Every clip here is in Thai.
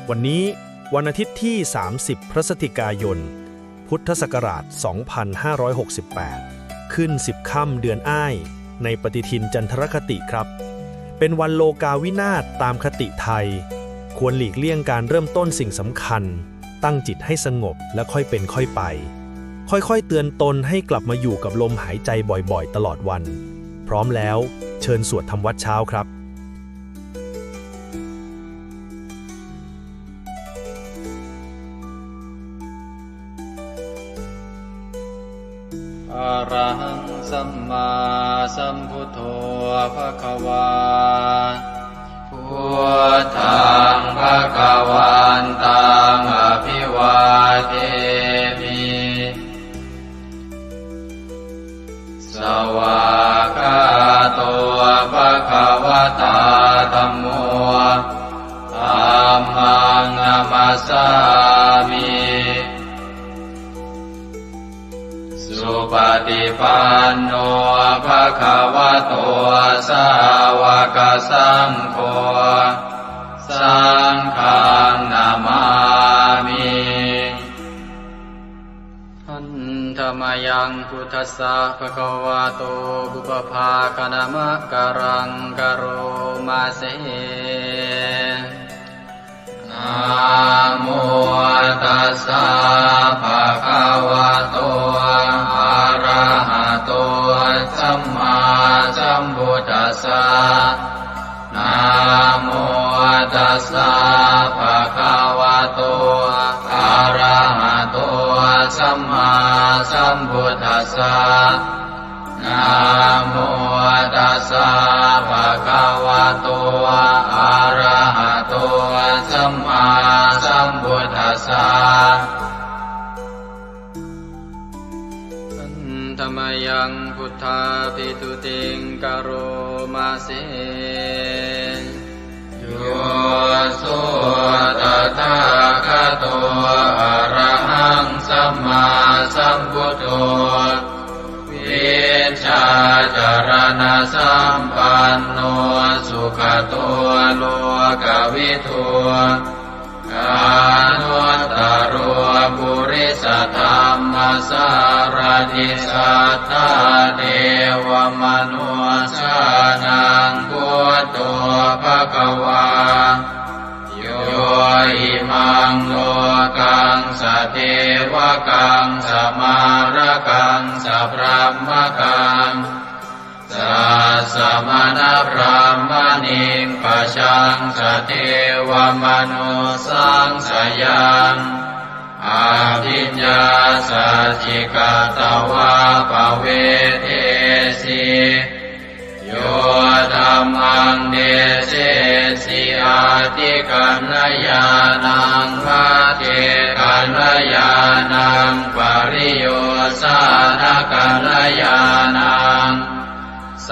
วันนี้วันอาทิตย์ที่ 30 พฤศจิกายน พุทธศักราช 2568 ขึ้น 10 ค่ำเดือนอ้ายในปฏิทินจันทรคติครับ เป็นวันโลกาวินาศตามคติไทย ควรหลีกเลี่ยงการเริ่มต้นสิ่งสำคัญ ตั้งจิตให้สงบและค่อยเป็นค่อยไป ค่อยๆเตือนตนให้กลับมาอยู่กับลมหายใจบ่อยๆ ตลอดวัน พร้อมแล้วเชิญสวดทำวัดเช้าครับอะระหังสัมมาสัมพุทโธภควาพุทธังภควันตังอภิวาเทมิสวากขาโตภควตาธัมโมธัมมังนัมสสามิสุปฏิปันโนภะคะวะโตสาวกสังโฆสังฆังนามามิหันธรรมยังพุทธัสสะภะคะวะโตบุปภาคณมะกะรังกะโรมาเสนะโมตัสสะภะคะวะโตอะระหะโตสัมมาสัมพุทธัสสะนะโมตัสสะภะคะวะโตอะระหะโตสัมมาสัมพุทธัสสะนะโมตัสสะภะคะวะโตอะระหะโตสัมมาสัมพุทธัสสะธรรมยังพุทธาภิตุติงกโรมาเสโยสุตถาคโตอะระหังสัมมาสัมพุทโธวิชาจารณะสัมปันโนสุขโตโลกวิทูอนุตตรปุริสธรรมสารถิสัทธาเทวมนุสานังพุทโธภควาโยอิมังโลกังสเทวกังสมารกังสพรหมกังสัสสะมณพรหมณิปชังสเทวมนุสังสยังอาภิญญาสัจจิกตวะปะเวเทสิโยธัมมังเดเสสิอาติกัณญญาณังภะเทกัณญญาณังปริโยสานกัณญญาณัง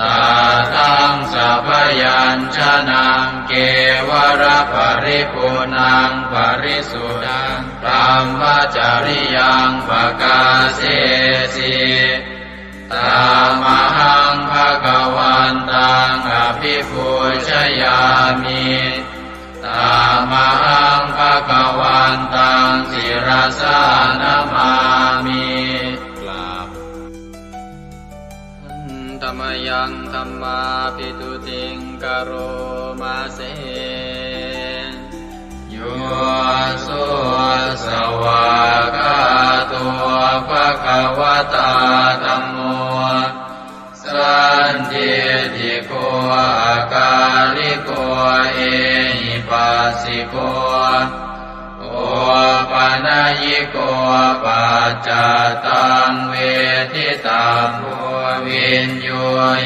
สัทธังสัพยัญชนะเกวระปริปุณังปริสุทธังธรรมจริยังปกาเสสิตามหังภะคะวันตังอภิปูชยามิตามหังภะคะวันตังศิรสานามามิธรรมยังธัมมาภิตุติงกโรมาเสโยสุสวากขาโตภควตาธัมโมสันทิฏฐิโกอาการิโกเอหิปัสสิโกโอปนัยยิโกปัจจตังเวทิตังโพวินโย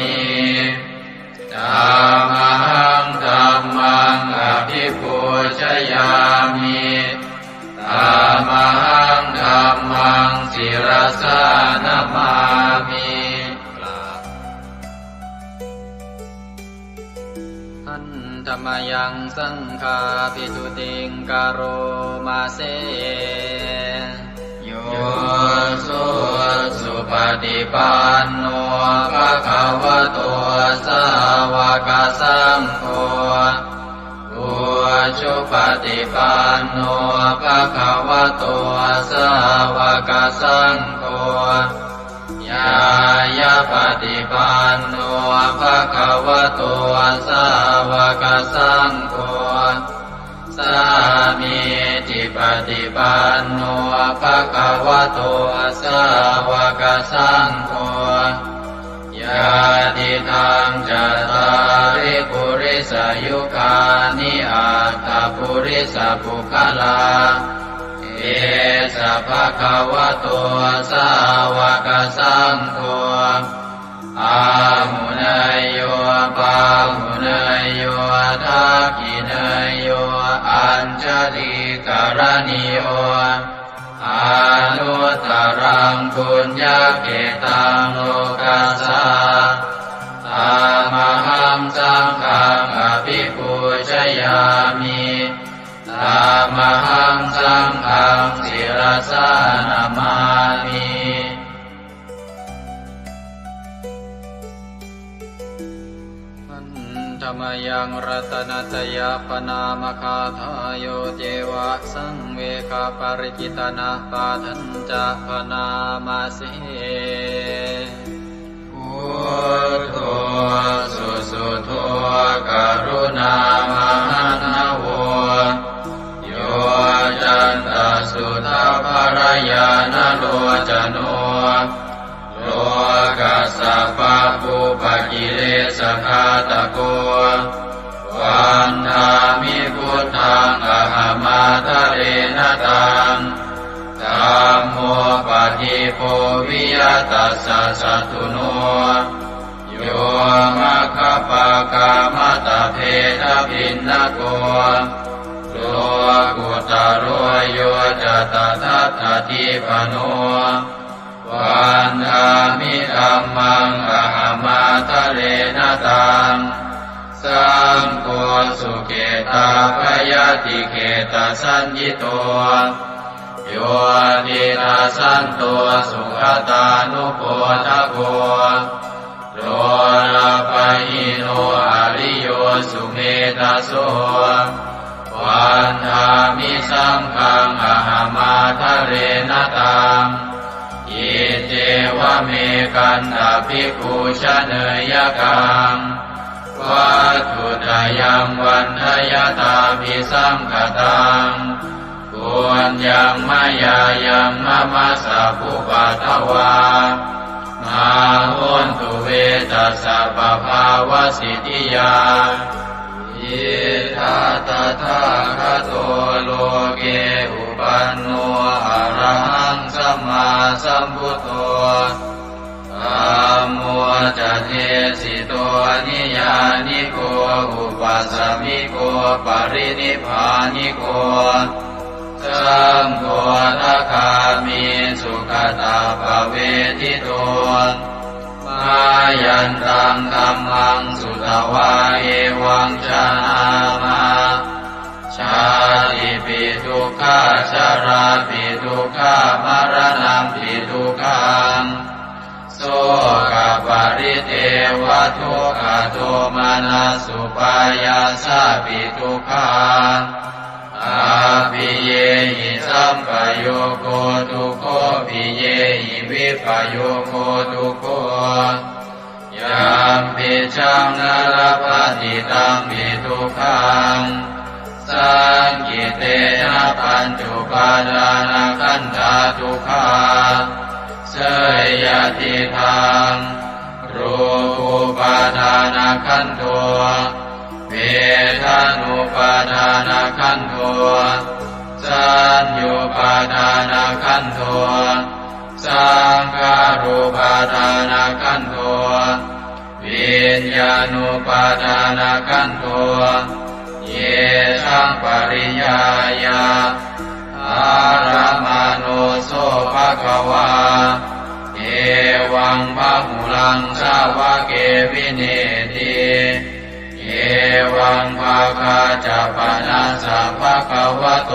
หิธัมมังธัมมังอภิปูชยามิธัมมังธัมมังศิรสานามามิธรรมยังสังฆาภิตุติงกโรมาเสโยสุปฏิปันโนภะคะวะโตสาว กสังโฆอุชุปฏิปันโนภะคะวะโตสาวกสังโฆญายะปฏิปันโนภะคะวะโตสาวกสังโฆสามีจิปฏิปันโนภะคะวะโตสาวกสังโฆญาติทังจัตตาริปุริสยุคานิอัตถปุริสปุคลาเอสะภะคะวะโตสาวกสังโฆอาหุเนยโยปาหุเนยโยทักขิเนยโยอัญชลิกรณิโยอานุตตรังปุญญเกตังโลกัสสะตามหังสังฆังอภิปูชยามิตามหังสังฆังศิรสานามามิธรรมยังรัตนัตยาปนามคาทายโยเจวะสังเวคาปริจิตนาปาทันจะปนามาสิพุทโธสุสุโธกรุณามหันนโวโยจันตสุทาภรยานโลจโนโลกัสสะปะปุปกิเลสขาตโกวันธามิพุทธังอหมาทะเรนตังธัมโมปฏิโพวิยตัสสะสัตตุโนโยมะคปะกามตะเพทพินนโกโลกุตโรโยจตทัตถทิปโนวันธามิธัมมังอหมาทะเรนตังสังโฆสุเกตาภยติเกตสัญญิโตโยตินาสันโตสุขตานุโพธโกโลลาภหิโนอริโยสุเมธาโสวันธามิสังฆังอหมาทะเรนตังอิเจวะเมกันตภิกขุชเนยกังวัตถุตยังวันทยตาภิสังคตังปุญญังมายายังมะมะสะภุปัตถวามาหุนตุเวตัสสะปะภาวสิทธิยาอิทัตตะทาคโตโลเกอุปันโนอะระหังสัมมาสัมพุทโธธัมโมจะเทสิโตนิยานิโกอุปัสสมิโกปรินิพพานิโกสังโฆทัคามิสุขตาภเวทิโตมายันตังธัมมังสุตวาเอวังชนามาชาติปิทุกขาชาราปิทุกขามรณะปิทุกขังโสกปริเทวทุกขโทมานัสสุปายาสาปิทุกขังอาภิเยหิสัมปโยโคทุกโขภิเยหิวิปโยโคทุกโขยามปิชังนรปฏิตังปิทุกขังสังกิเตนะปัญจุปาทานขันธาทุกขาเสยยติทังรูปุปาทานขันโทเวทานุปาทานขันโทสัญญูปาทานขันโทสังขารุปาทานขันโทวิญญาณุปาทานขันโทเยสังปริยายาอารมาโนโสภะคะวาเอวังพะหุลังสาวะเกวิเนติเอวังภาคาจะปนัสสะภะคะวะโต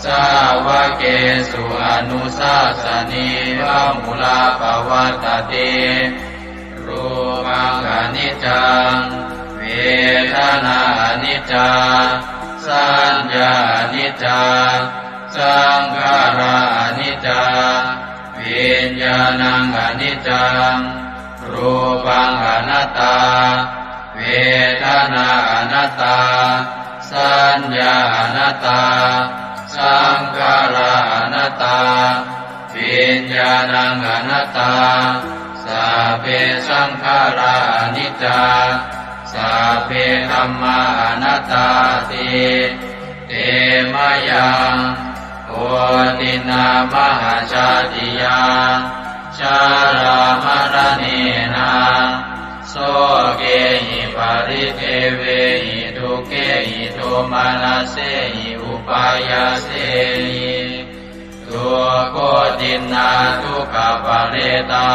สาวะเกสุอนุสาสนีพะมุลาภวัตติรูปังอนิจ จังเวทนาอนิจจาสัญญาอนิจจาสังขาราอนิจจาวิญญาณังอนิจจังรูปังอนัตตาเวทนาอนัตตาสัญญาอนัตตาสังขาราอนัตตาวิญญาณังอนัตตาสัพเพสังขาราอนิจจาสัพเพธัมมาอนัตตาติเตมะยังโอตินามหาชาติยาชารามรณีนาโสเกหิปาริเทเวหิทุเกหิโทมานาเสหิอุปายาเสหิทุโกตินาทุกขปะเรตา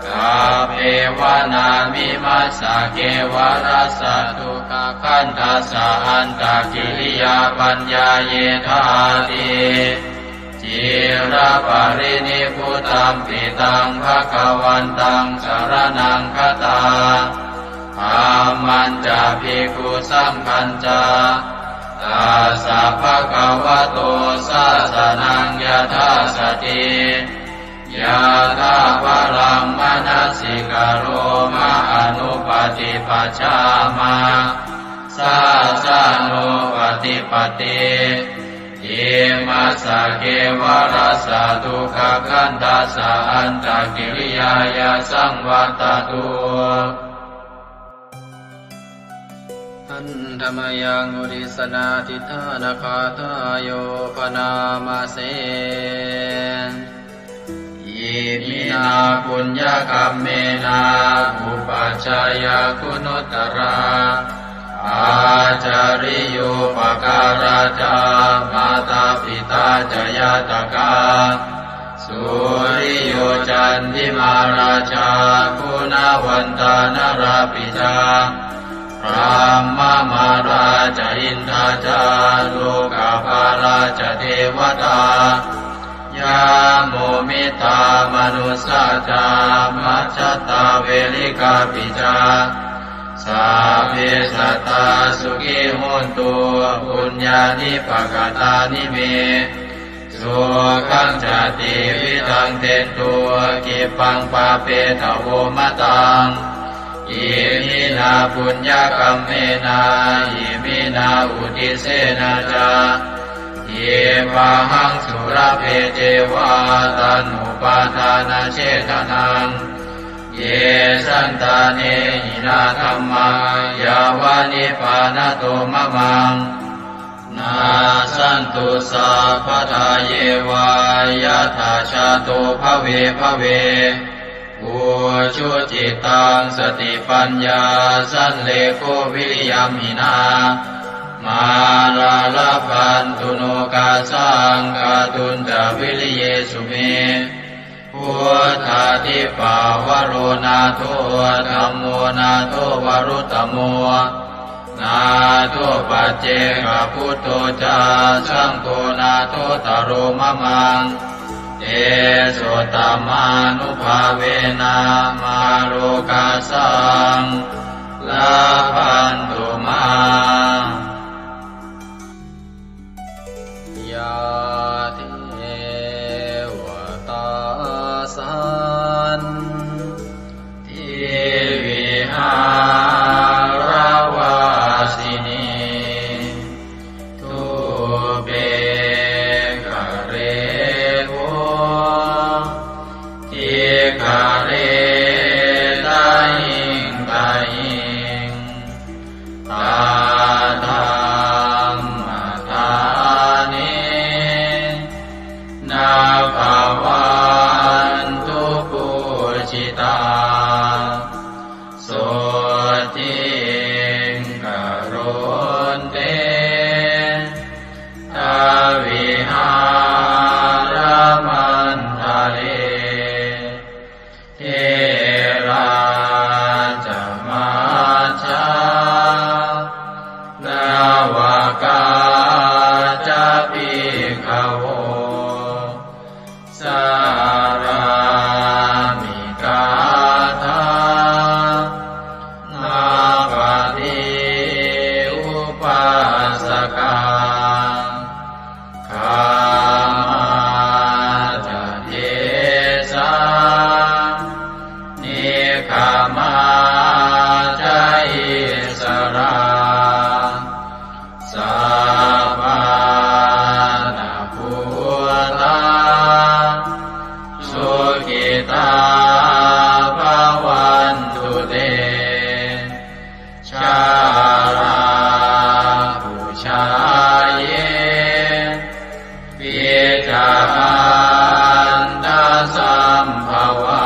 กาเภวนามิมัสสะเกวรัสสะทุกขคันทัสสะอันตกิริยาปัญญาเยธาติจิระปรินิพพุตัมปิตังภคะวันตังสรณังคตาธัมมันจะภิกขุสังฆัญจาตัสสะภะคะวะโตสาสนังยถาสติยะถาปรังมนัสสิกโรมะอนุปฏิปัชฌามาสาสะโนปฏิปติอิมัสสะเกวรัสสะทุกขคันทัสสะอันตกิริยายาสังวัตตุอันธรรมยังอุริสนาทิฏฐานาคาทายโยปนามาเสอิมินาปุญญกัมเมนาอุปัชฌายาคุณุตตราอาจาริโยปการาจามาตาปิตาจยาตกาสุริโยจันติมาราชาคุณวันตานราปิจาพรหมมาราชอินทราจาโลกาภาราชเทวตายาโมมิตามนุสสาจามัจจตาเวลิกาปิจาสัพเพสัตตาสุขิโหนตุปุญญานิปกตานิเมสุขังจติวิทังเตตุกิปังปาเปตโวมะตังอิมินาปุญญกัมเมนาอิมินาอุทิเสนาจาเยปะหังสุรเพเจวาตันุปาทานาเชตนังเยสันตาเนหินาธัมมายาวานิปานโตมะมังนาสันตุสัพพทาเยวายะถาชาโตภเวภเวอุชุจิตังสติปัญญาสันเลโกวิริยัมหินามาลาลาพันตุโนกาสังกาตุนจาวิริเยสุเมพุทธาทิปาวโรนาโทธัมโมนาโทวรุตตโมนาโทปัจเจกพุทโธจาสังโฆนาโทตโรมะมังเอโสตมานุภาเวนะมาโลกาสังลาพันตุมายาเทวตาสันทิวิหารวาสินีทุเปกะเรโวทิกะเรตาหิงตาหิง มาจาอิสราสัพพานาภูตาสุขิตาภวันตุเตชาราภูชาเยปิจาอันตสัมภวา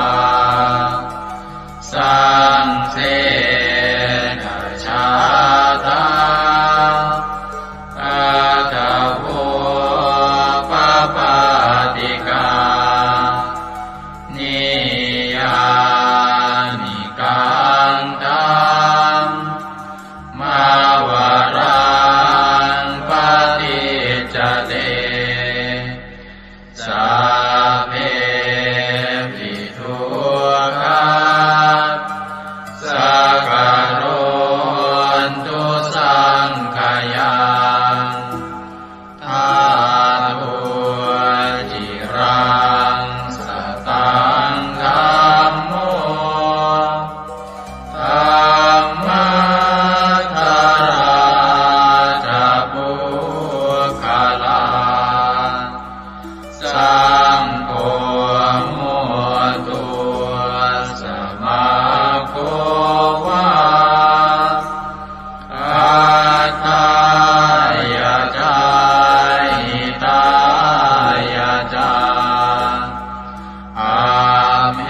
สังเสนะชาตาอาตาโวปปาติกานิยานิกังตัมมาวารังปฏิจจเตสัพเพปิทุกขาสักการนตุสังขยังทาตุจิรังสตังธัมโมธัมมัทธาราจะปุคลาสังโฆโมตุสมาโควาอัตตายาจาหิตายาจาอาเม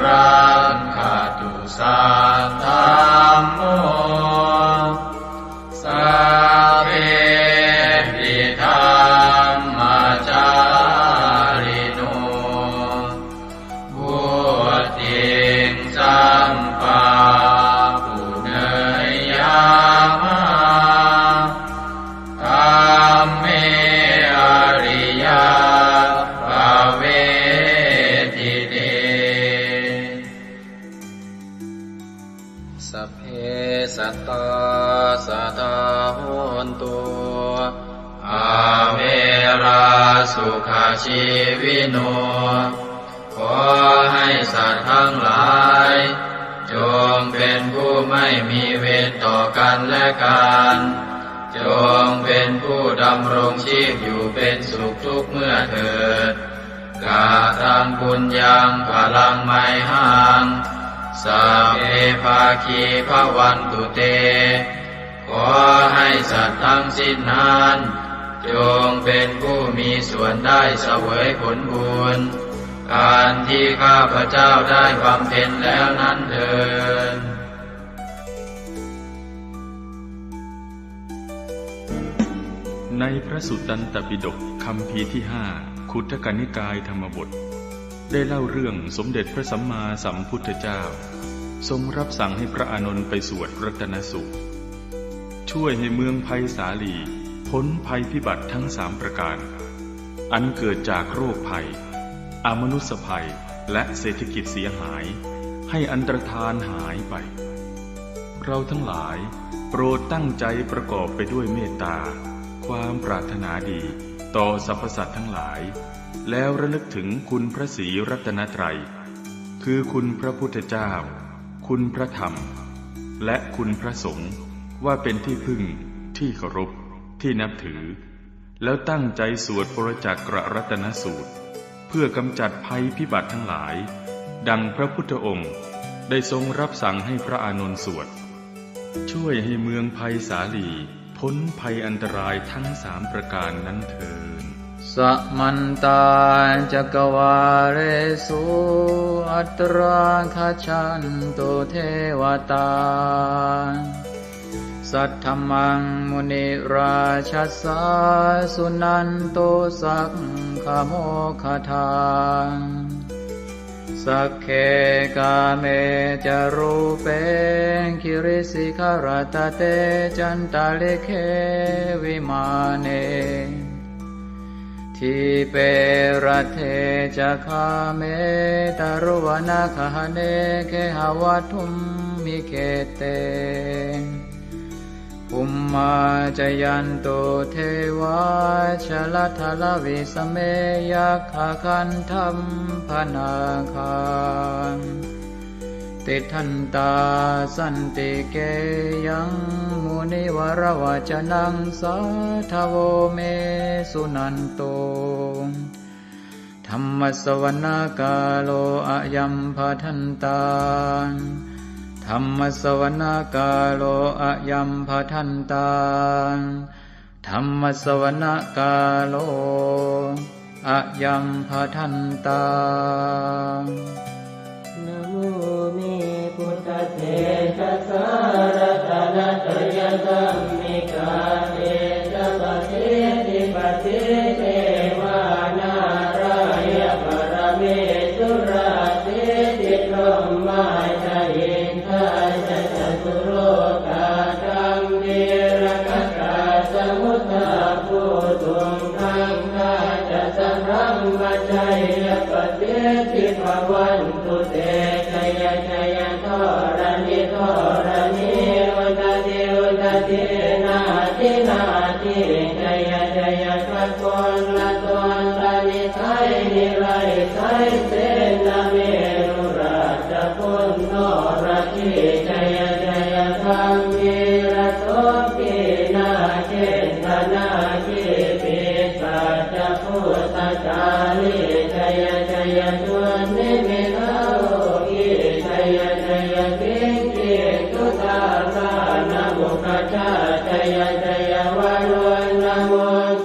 รังคตุสัทธัมโมสัพเพปิธัมมาจาริโนพุทธิงสัมปาปุเนยยามะธัมเมอริยภเวทิเตสัพเพสัตตาสัทธาโหนตุอาเวราสุขาชีวิโนขอให้สัตว์ทั้งหลายจงเป็นผู้ไม่มีเวรต่อกันและกันจงเป็นผู้ดำรงชีพอยู่เป็นสุขทุกเมื่อเถิดกาตังปุญญังพลังไมหังสัพเพภาคีภวันตุเตขอให้สัตว์ทั้งสิ้นนั้นจงเป็นผู้มีส่วนได้เสวยผลบุญการที่ข้าพเจ้าได้บำเพ็ญแล้วนั้นเถิด ในพระสุตตันตปิฎกคัมภีร์ที่5คุตกนิกายธรรมบทได้เล่าเรื่องสมเด็จพระสัมมาสัมพุทธเจ้าทรงรับสั่งให้พระอานนท์ไปสวดรัตนสูตรช่วยให้เมืองไผ่สาลีพ้นภัยพิบัติทั้ง3ประการอันเกิดจากโรคภัยอมนุษยภัยและเศรษฐกิจเสียหายให้อันตรธานหายไปเราทั้งหลายโปรดตั้งใจประกอบไปด้วยเมตตาความปรารถนาดีต่อสรรพสัตว์ทั้งหลายแล้วระลึกถึงคุณพระศรีรัตนตรัยคือคุณพระพุทธเจ้าคุณพระธรรมและคุณพระสงฆ์ว่าเป็นที่พึ่งที่เคารพที่นับถือแล้วตั้งใจสวดปรจักรรัตนสูตรเพื่อกำจัดภัยพิบัติทั้งหลายดังพระพุทธองค์ได้ทรงรับสั่งให้พระอานนท์สวดช่วยให้เมืองไผ่สาลีพ้นภัยอันตรายทั้ง3ประการนั้นเถิด สัมมันตาจักวาเรสุอัตราคชันตุเทวตาสัทธมังมุนิราชัสสาสุนันโตสักขโมคทาสักเคกาเมจารูเปคิริสิขารตเตจันตาเลเควิมาเนทิเปรัเทจะคาเมตารุวนาคหเนเคหาวัตุมมิเคเตภุมมาจยันโตเทวาชลทลวิสเมยัคขคันธัมพนาคา ติทันตาสันติเกยังมุนิวรวจนังสาทโวเมสุนันโตธัมมสวนาคาโลอะยัมภทันตาธัมมสวนาคาโลอะยัมภทันตาธัมมสวนาคาโลอะยัมภทันตานะโมเมพุทธเถชะสารตนะตยสัมมิกาเตชะปะเทติปะเทเทวานารายะปรเมสุราเทติพรหมาจายินทาจะจตุโลกาธัมเมรกตาสมุทธาภูตุงทังคาจะสัมรัมมจัยปะเทติภวันตุเตชยชยทรณิทรณิอุตติอุตตินาทินาทิชยชยพระกรละตนละนิไทยนิไรไทยเสนาเมรุราชพุนโนราชิชยชยธรรมิระโสปินาเจตนาชิปิสัจพุทธจาริชยชยชวนนิมิตาโลกิชยชยกิงกิตุตาสานะมุขจาชยชยวารุณโม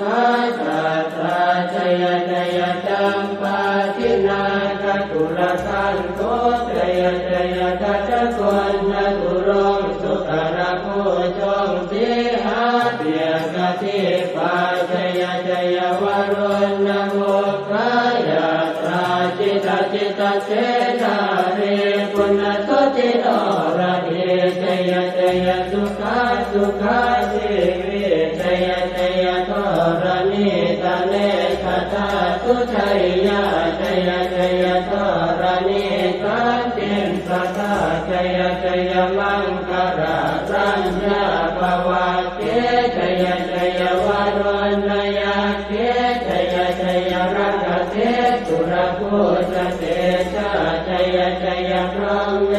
สาสาสาชยชยจัมปาทินาคตุลสันโตชยชยทัจจคนนะตุรงสุขระโคจงสีหาเปียกติปาชยชยวารุณโมกายตราจิตจิตเสนาเรปุณโสติโนระเดชยชยสุขาสุขาสิวิชยชยทรณิตาเนคตาสุชัยยาชยชยทรณิตันตินสตาชยชยมังคารารัญญาภวะเกชยชยวารุณยาเกชยชยรักเทสุรภูชเตชะชยชยพรหมเม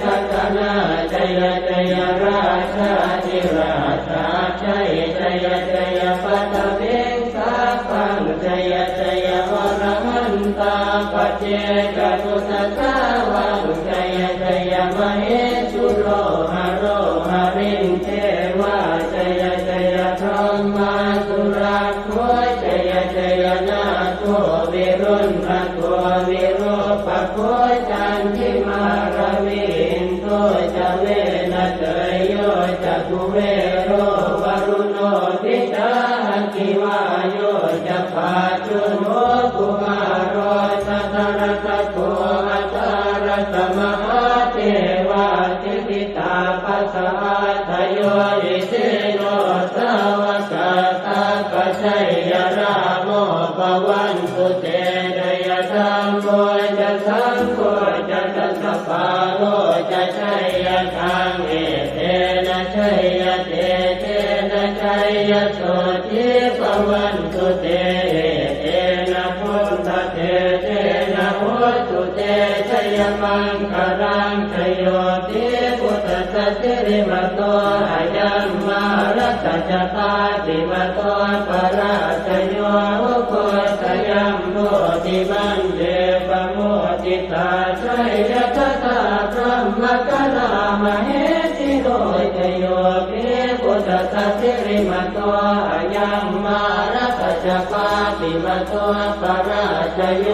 ทัตนาชยชยราชาธิราชาชัยชยชยปัตเวงสาปังชยชยวรมันตาปัจเจกตุสสาวังชยชยมเหสุโรหะโรหะริงเทวาชยชยพรหมาสุราโคชยชยนาโควิรุณภโควิโรปโคจันทิมาระวินโตจะเวนะเตยโยจะกุเวโรวรุโนทิตาคิวาโยจะปาจุโนกุมารโรสัตระตะโกอัตารตมหาเทวาทิติตาปัสสะทโยอิเสโนสาวกตาปัจฉัยยราโมปวันตุเตดยธรรมโมจะสังโฆจะตัสสะปาโลจะชัยยะทังเอเตนะชัยยะเตเตนะชัยยะโสติปวันตุเตเตนะพุทธเตเตนะโหตุเตชัยมังคารังชโยติพุทธสัจจิริมโตอายัมมารัตจตาติมโตปราชโยโคสยัมโมติมันเดปโมติตาชัยยะตถาพรหมกนามเหสิโรชโยปิพุทธสัจจิริมโตอายัมมารัตจปาติมโตปราชโย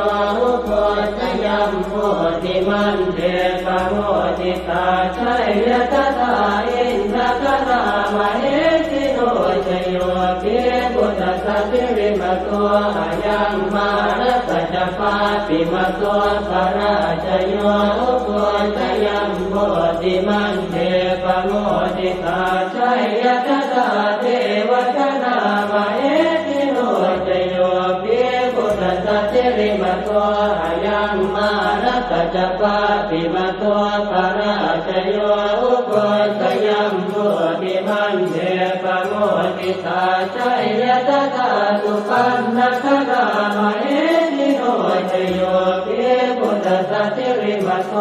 โคสยัมโมติมันเดปโมติตาชัยยะตถาอินทกนามเหสิโรชโยปิพุทธสัจจิริมโตอายัมมารัตจปาติมโตปราชโยโคสยัมโมติมันเดปโมติตาชัยยะตถาเทวตนามเหสิโรชโยปิพุทธสัจจิริมโตอายัมมารัตจปาติมโตปราชโยโคสยัมโมติมันเดปโมติตาชัยยะตถาสุปันนคนามเหสิโรชโยปิพุทธสัจจิริมโต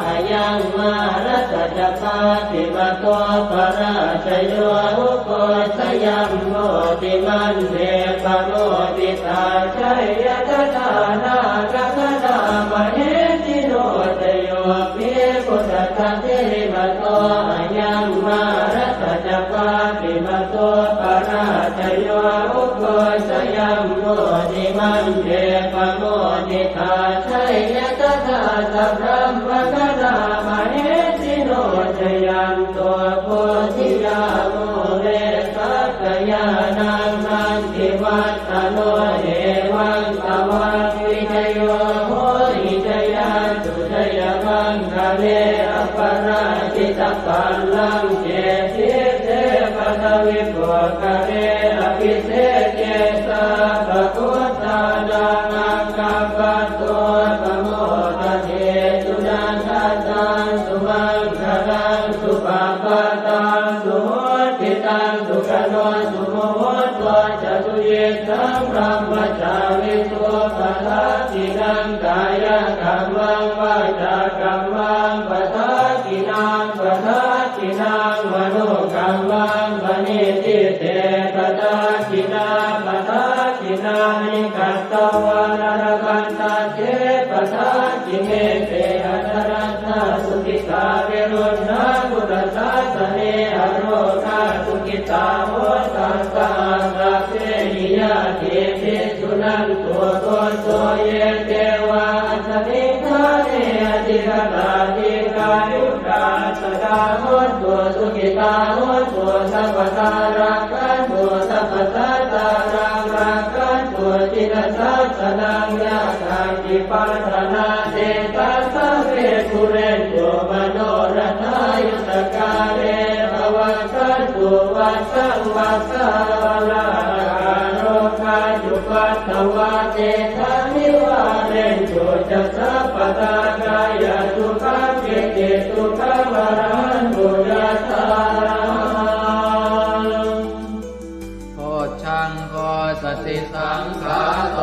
อายัมมา รัตจักปาติมาโตปราชโยอุโกชยัมโมติมันเดปโมติตาชัยยะทานากัคณามเหติโนตโยภิพุทธะเทมาโตอายังมารัตจักปาติมาโตปราชโยอุโกชยัมโมติมันเดปโมติตาชัยยะทาสัพพะมะคะนามเหติโนตยัมโตโพธิยาโมเรสักยานังนันติวัตตโนเอวังตวังวิจโยโหหิจยาสุจยมังคะเลอปราชิตปัลลังเจติเตปะทวิปุคะเลอภิเศษเจสะภะพุทธานังอังคัปปะโตปะโมทะเทสุนันทตังสุมังคลังสุปะปะตังสุโหติตังสุขโนสุโมโหตัวจตุเยสังพรหมจาริโสปะทัสสินังกายกัมมังวาจากัมมังปะทัสสินังปะทัสสินังมโนกัมมังปณิทิเตปะทัสสินาปะทัสสินานิกัตตวานรกันตาเจปะทัสสิเมเตอัตรัตถสุขิตาเวรุณาพุทธศาสเนอโรคาสุขิตาโหตัสสะสัพเพหิยะเทปิสุนันตัวโตโตเยเทวาสมิทาเนอติกตาติกายุกาสกาโหตัวสุขิตาโหตัวสัพพตารักขันตัวสัพพตาตารักขันตัวจิตสัสสนังยาคาติปัฏนาเตตัสสะเวทุเรนโยมโนรัตายุตกาเรภวัตสันตุวัสสังวัสสะลาโรคาจุปัตถวาเตทานิวาเรนโยจัสสะปตากายสุขังเกติสุขังวรันตุยัสสะโพชังโพสติสังขาโต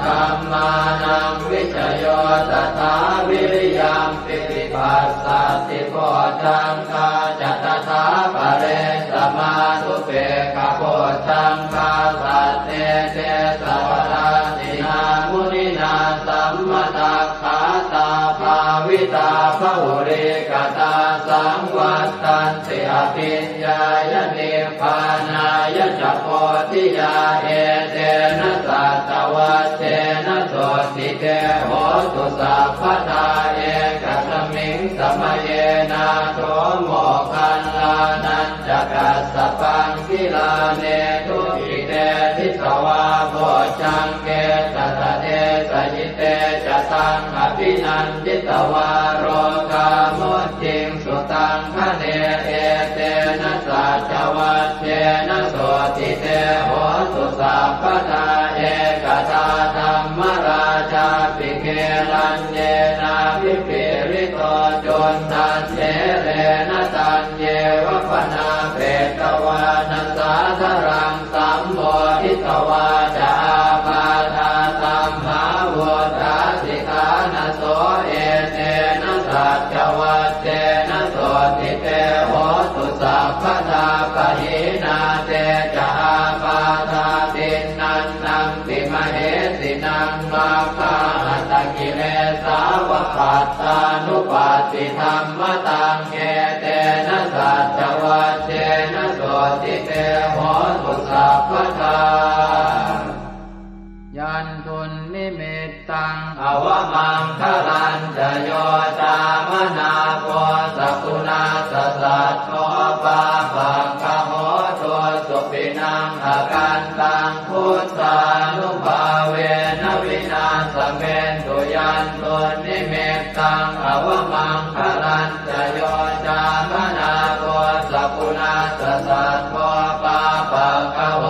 ธัมมานังวิจโยตถาวิริยังปิติปัสสัตติโพชังคาจัตถาปะเรสมานุเปกขโพชังคาสัตเตเตสวะราตินามุนินาสัมมตัคขาตาภาวิตาภุริกตาสังวัตตันติอภิญญายนิพพานายจักโพธิยาเอเตนะสัตวัตเตนะโสติเตโหตุสัพพทาเอกสมิงสมเยนะโสโมคันลานันจักสสปังกิลาเนทุกิเตทิสวาโพชังเกตตะเตสยิเตจะตังอภินันทิตวาโรกามุจิงสุตังคะเนเอเตนะสัจวัตเตนะโสติเตโหตุสัพพทาเอกตาธัมมราชาปิเกลันเยนาภิปิริโตจนทันเทเรนะตันเยวะปนาเปตวานัสสาธรังสัมโมทิตวาจาปาทาสัมภาวตาสิกานะโสเอเตนะสัจวัตเตนะโสติเตโหตุสัพพทาปะหินาเตจาปาทาตินันนังติมเหสินังมาคาหัตกิเลสาวปัตตานุปัสสิธรรมตังเกเตนะสัจวัตเตนะโสติเตโหตุสัพพทายันทุนนิมิตตังอวมังคลันจะโยตามนาโพสกุณาสสัตโตปาปังคโหตัวสุปินังอาการตังพุทธานุภาเวนะวินาสเมนตุยันทุนนิมิตตังอวมังคลันจะโยตามนาโพสกุณาสสัตโตปาปังคโห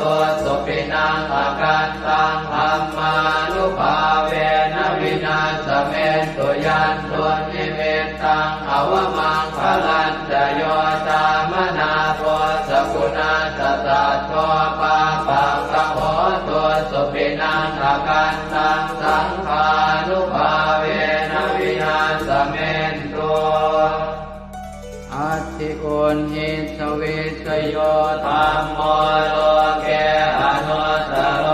ตัวสุปินังอาการตังธัมมานุภาเวนะวินาสเมนตุยันตุนิเมตตังอวมังคลันจะโยตามนาโพสกุณาสสัตโตปาปังคโหตุ ญหิสวิสโยธัมโมโลเกอนุตตโร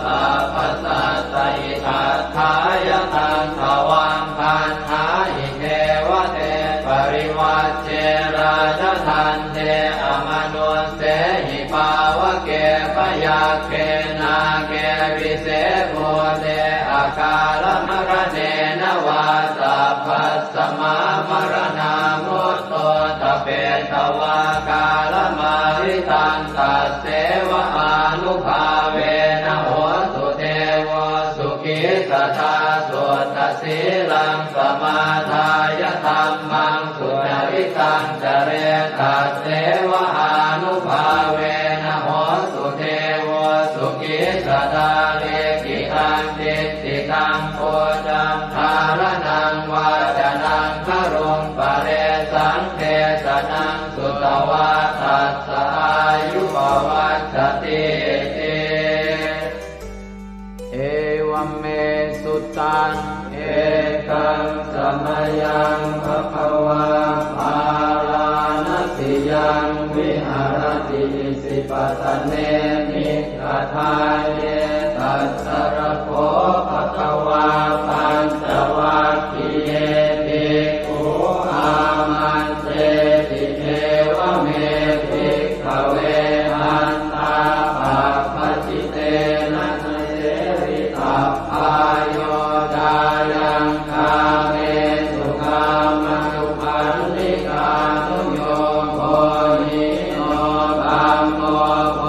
สัพพสัตตอิทัฏฐายตังภวังคันหาอิเทวเตปริวัชเชราชทันเทอมนุสเสหิภาวะเกปยาเกนาเกวิเศษโมเตอาการมรเนนวาสัพพสมามรณามุตโตตเปตวากาลมาริตันตัสเสวะอานุภาเวนะโหสุเทวสุขิสตาสุตสีลังสมาทายธัมมังสุจริตังจเรตัสเสวะอานุภาเวนะโหสุเทวสุขิสตาเลกิตังติติตังโพจังทารนังวาจนังครุงปะเรสังเทสนังสุตวาทัสสะอายุปวัฏฏติเอวัมเมสุตังเอกังสมยังภควาภาลานติยังวิหารติสิปตเนมิกทายเยตัสสรโคภควาปัญจวัคคีย์เยภิกขุอามันเตติเทวเมภิกขเวอันตาปะปะจิเตนะเสวิตัพพายโยดายังคาเมสุขามนุปันติกานุโยโภหิโนธัมโมโพ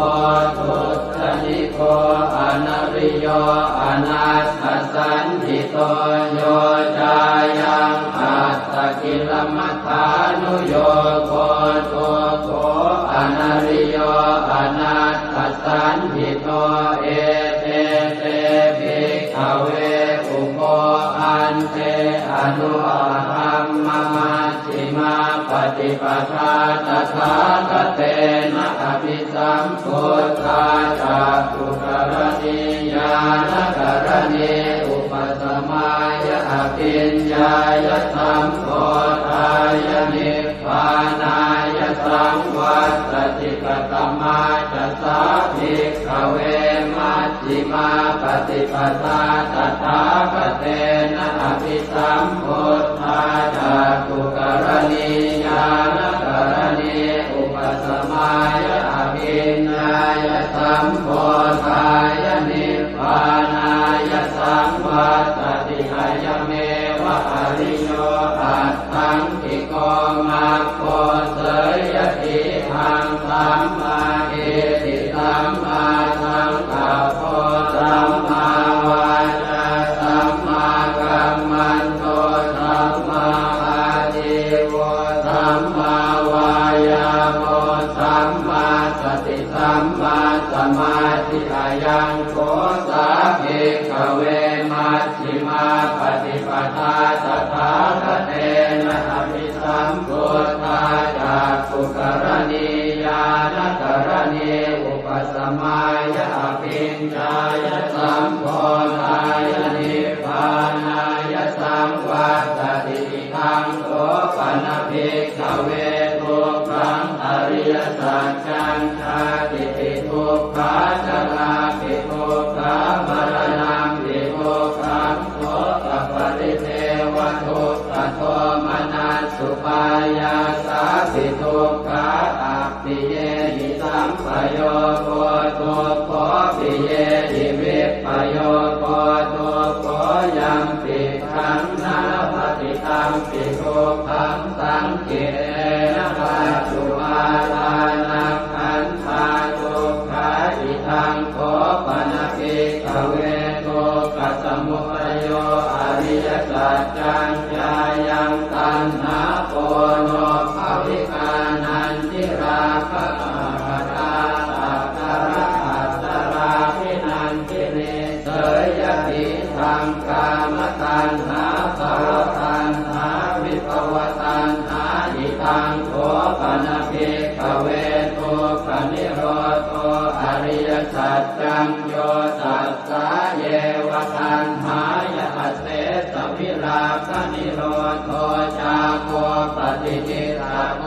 ธุตติโกอนัริโยอนัสสสันติโตโยจายังอัตตกิลมัฏฐานุโยโคตุโกอนัริโยอนัสสสันติโตเอเตเตภิกขเวอุโภอันเตอนุธัมมมัชฌิมาปฏิปทาตถาคเตนะอภิสัมพุทธาจักขุกรณีญาณกรณีอุปสมายะอภิญญายะสัมโพธายะนิพพานายะสังวัตติกตมาจัสสะภิกขเวมัชฌิมาปฏิปทาตถาคเตนะอภิสัมพุทธาจักขุกรณีญาณกรณีอุปสมายะอภิญญายะสัมโพธายะนิพพานายะสังวัตติกายเมวะอริโยอัตถังกิโกมัคโคเสยติหังสัมมาเอติสัมมาสังกัปโปสัมมาวาจาสัมมากัมมันโตสัมมาอาชีวะสัมมาวายาโมสัมมาสติสัมมาสมาธิอายังโกสาภิกขเวมัชฌิมาปฏิปทาตถาคเตนะอภิสัมพุทธาจักขุกรณีญาณกรณีอุปสมายะอภิญญายะสัมโพธายะนิพพานายะสังวัตติทังโสปนภิกขเวทุกขังอริยสัจจังชาติปิทุกขาจราปิทุกขามรณะปิทุกขังโสตปริเทวทุกขโทมนัสสุปายาสาปิทุกขาอัปปิเยหิสัมปโยโคตุโคปิเยหิวิปปโยโคตุโคยังปิขังนาปฏิตังปิทุกขังสังเกนะปัจจุบันทานังขันธาทุกขาอิทังโคปนภิกขเวทุกขสมุทัยโยอริยสัจจังญายังตัณหาโปโนภวิกานันทิราคะปะทาตัตตระอัตตราภินันทิเนเสยติทังกามตัณหาภวตัณหาวิภวตัณหาอิทังโคปนภิกขเวทุกขนิโรโธอริยสัจจังโยตัสสะเยวะตัณหายะเสสวิราคะนิโรโธจาโคปฏิจิตตโก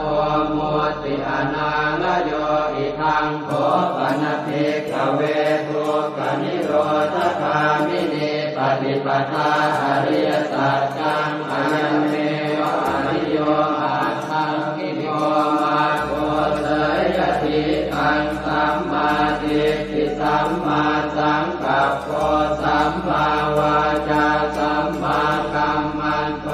มุติ ปิอนาลโยอิทังโขปนภิกขเวทุกขนิโรธคามินีปฏิปทาอริยสัจจังอายันเมวะอริโยอาทังกิโยมาโกเสยทิทังสัมมาทิฏฐิสัมมาสังกัปโปสัมมาวาจาสัมมากัมมันโต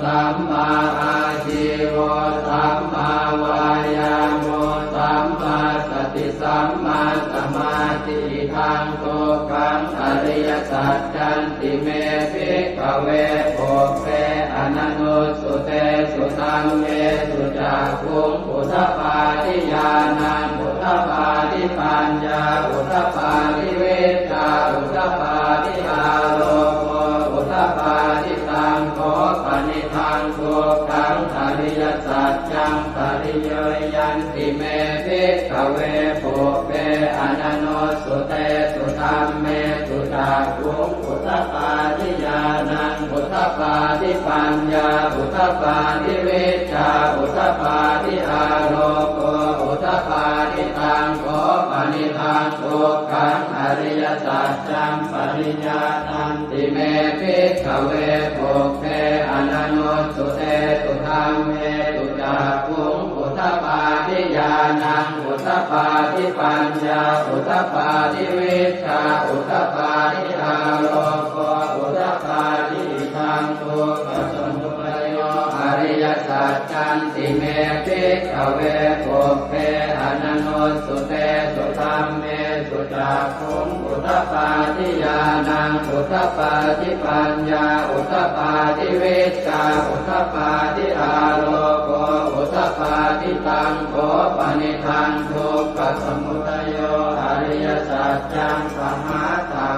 สัมมาอาชีวะสัมมาวายาโมสัมมาสติสัมมาสมาธิทังโตกังอริยสัจจันติเมภิกขเวโภเปอนันโนสุเตสุตังเมสุจักขุงอุทธปาทิญาณังอุทธปาทิปัญญาอุทธปาทิเวชาอุทธปาทิอาโลโกอุทธปาทิตังโขปนิทังโกกังอริยสัจจังปริโยยันติเมภิกขเวโภเปอนันโนสุเตสุธัมเมสุจักขุงอุทธปาทิญาณังอุทธปาทิปัญญาอุทธปาทิเวชาอุทธปาทิอาโลโกอุทธปาทิตังโขปนิทังโกกังอริยสัจจังปริญญาณันติเมภิกขเวโภเปอนันโนสุเตสุธัมเมสุจักขุงอุทธปาทิญาณังอุทธปาทิปัญญาอุทธปาทิเวชาอุทธปาทิอาโลโกอุทธปาทิทังโกปัสสมุปโยอริยสัจจันติเมภิกขเวโภเปอนันโนสุเตสุธัมเมสุจักขุงอุทธปาทิญาณังอุทธปาทิปัญญาอุทธปาทิเวชาอุทธปาทิอาโลโกอุทธปาทิตังโขปนิทังทุกขสมุทัยโยอริยสัจจังปหาตา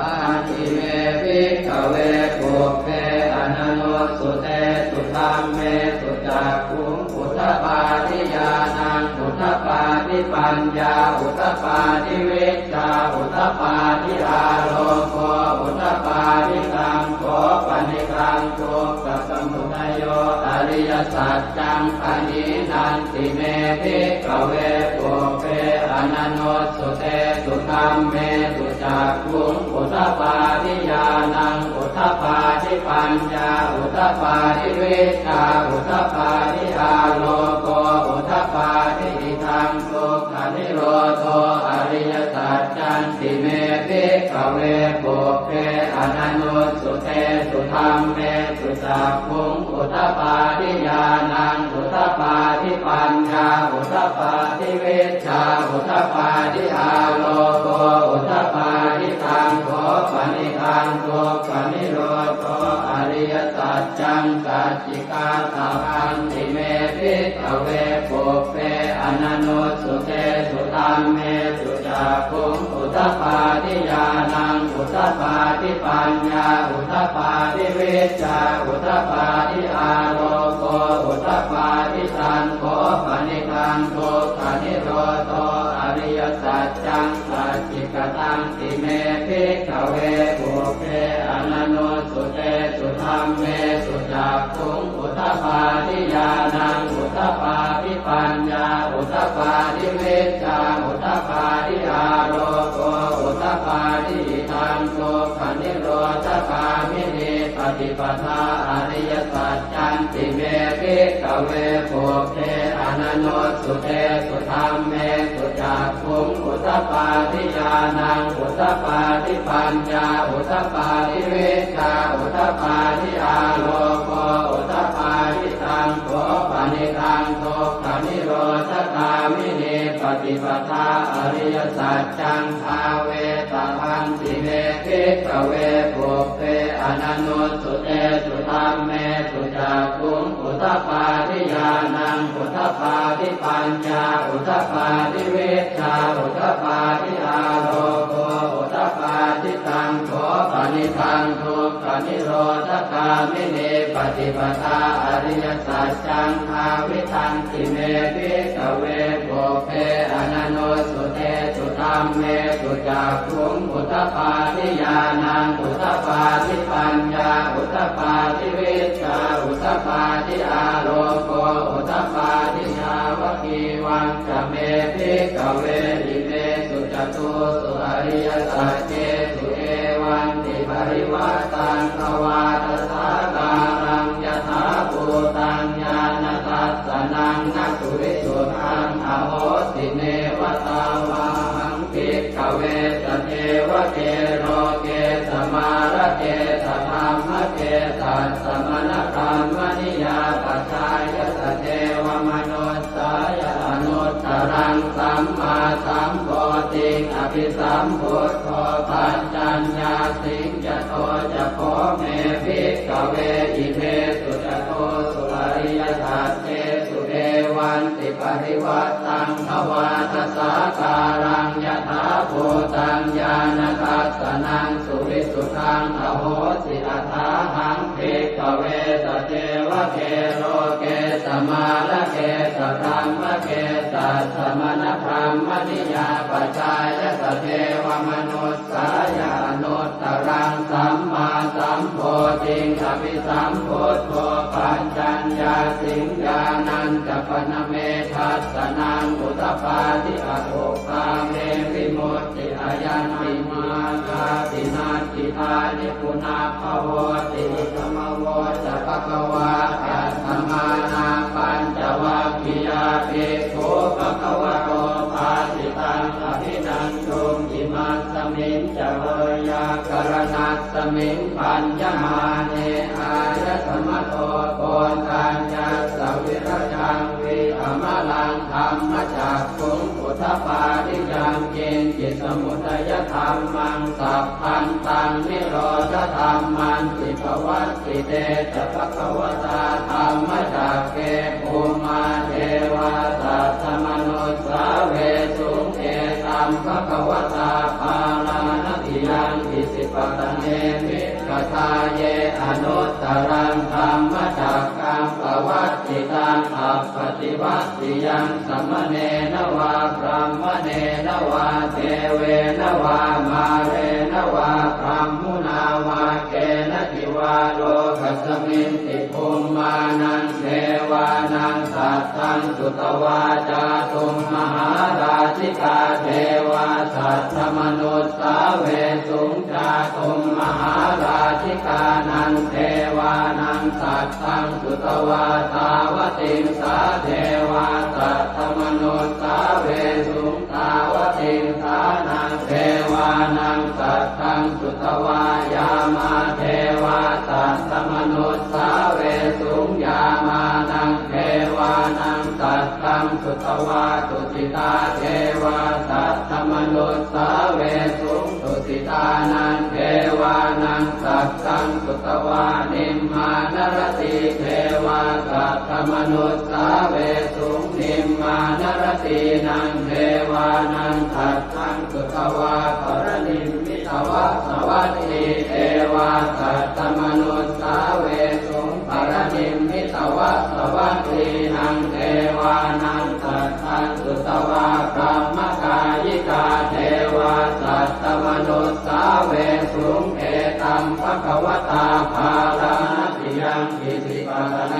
ทิเมภิกขเวโภเปอนันโนสุเตสุธัมเมสุจักขุงอุทธปาทิญาณังอุทธปาทิปัญญาอุทธปาทิเวชาอุทธปาทิอาโลโกอุทธปาทิตังโขปนิทังทุกขสมุทัยโยอริยสัจจังปณินันติเมภิกขเวโภเปอนันโนสุเตสุธัมเมสุจักขุงอุทธปาทิญาณังอุทธปาทิปัญญาอุทธปาทิเวชาอุทธปาทิอาโลโกอุทธปาทิทังทุกขนิโรโธอริยสัจจันติเมภิกขเวโภเปอนันโนสุเตสุธัมเมสุจักขุงอุทธปาทิญาณังอุทธปาทิปัญญาอุทธปาทิเวชาอุทธปาทิอาโลโกอุทธปาทิตังโขปนิทังทุกขนิโรโธอริยสัจจังสัจจิกาตาพันติเมภิกขเวโภเปอนันโนสุเตสุธัมเมสุจักขุงอุทธปาทิญาณังอุทธปาทิปัญญาอุทธปาทิเวชาอุทธปาทิอาโลโกอุทธปาทิตังโขปนิทังทุกขนิโรโธอริยสัจจังสัจจิกตังติเมภิกขเวโภเปอนันโนสุเตสุธัมเมสุจักขุงอุทธปาทิญาณังอุทธปาทิปัญญาอุทธปาทิเวชาอุทธปาทิอาโลโกอุทธปาทิทังทุกขนิโรธคามินีปฏิปทาอริยสัจจันติเมภิกขเวโภเปอนันโนสุเตสุธัมเมสุจักขุงอุทธปาทิญาณังอุทธปาทิปัญญาอุทธปาทิเวชาอุทธปาทิอาโลโกอุทธปาทิตังโขปนิทังทุกขนิโรธคามินีปฏิปทาอริยสัจจังภาเวตพันติเมภิกขเวโภเปอนันโนสุเตสุธัมเมสุจักขุงอุทธปาทิญาณังอุทธปาทิปัญญาอุทธปาทิเวชาอุทธปาทิอาโลโกอุทธปาทิตังโขปนิทังทุกขนิโรธคามินีปฏิปทาอริยสัจจังภาวิทันติเมภิกขเวโภเปอนันโนสุเตสุธัมเมสุจักขุงอุทธปาทิญาณังอุทธปาทิปัญญาอุทธปาทิเวชาอุทธปาทิอาโลโกอุทธปาทิชาวกีวา วังจะเมภิกขเวอิเมสุจตุสุอริยสัจเจสุเอวันติปริวัตตังภวาทสาการังยถาภูตังญาณทัสสนังนักสุวิสุทธังอโหสิเนวตาวาหังภิกขเวสเทวเกโรเกสมาระเกสธรรมเกสัสสมณธรรมนิยาปัจจายสเทวมนุสสายอนุตตรังสัมมาสัมโพธิอภิสัมพุทโธปัญจัญญาสิงจโตจะโพเมภิกขเวอิเมสุจโตสุอริยสัจเจสุเอวันติปริวัตตังภวาทสาการังยถาภูตังญาณทัสสนังสุวิสุทธังอโหสิอัฏฐาหังภิกขเวสเทวเกโรเกสมาระเกสธรรมเกสัสสมณธรรมนิยาปัจจายสเทวมนุสสายานุตตรังสัมมาสัมโพธิอภิสัมพุทโธปัญจัญญาสิงญาณัญจปนเมทัสสนังอุตตปาทิอโภคาเมวิมุตติอายันติมาคาตินาติทานิปุนาภโวติธรรมโวจะภควาอัตถมานาปัญจวัคคียาภิกขุภควโตภาสิตังอภินันตุอิมัสสมิงจะเวยากรณัสสมิงปัญญมาเนอายสมโตโกนทัญญาสวิรจังวิอมลังธรรมจักขุงพุทธปาทิยังเกณฑ์จิตสมุทัยธรรมังสัพพันตังนิโรธธรรมันติภวัตติเตจะภควตาธรรมจักเกภูมาเทวาสัตตมนุสสาเวสุงเอตัมภควตาภาลานติยังอิสิปตเนมิกทาเยอนุตตรังธรรมจักกังปวัตติตังอัปปติวัตติยังสัมมเนนวาพรหมเนนวาเทเวนวามาเรนวาพรหมุนาวาเกณทิวาโลกัสมินติภูมานังเทวานังสัตตังสุตวาจาตุมมหาราชิกาเทวาสัตตมนุสสาเวสุงจาตุมมหาราชิกานังเทวานังสัตตังสุตวาตาวติงสาเทวาสัตตมนุสสาเวสุงตาวติงสานังเทวานังสัตตังสุตวายามาเทวาสัตตมนุสสาเวสุงยามานังเทวานังสัตตังสุตวาตุสิตาเทวาสัตตมนุสสาเวสุงตุสิตานังเทวานังสัตตังสุตวานิมมานรติเทวาสัตตมนุสสาเวสุงนิมมานรตินังเทวานังสัตตังสุตวาปรนิมมิตวะสวัสดิเทวาสัตตมนุสสาเวสุงปรนิมมิตวะสวัสดินังเทวานังสัตตังสุตวาพรหมกายิกาเทวาสัตตมนุสสาเวสุงเอตัมภควตาภาลานติยังอิสิปตเน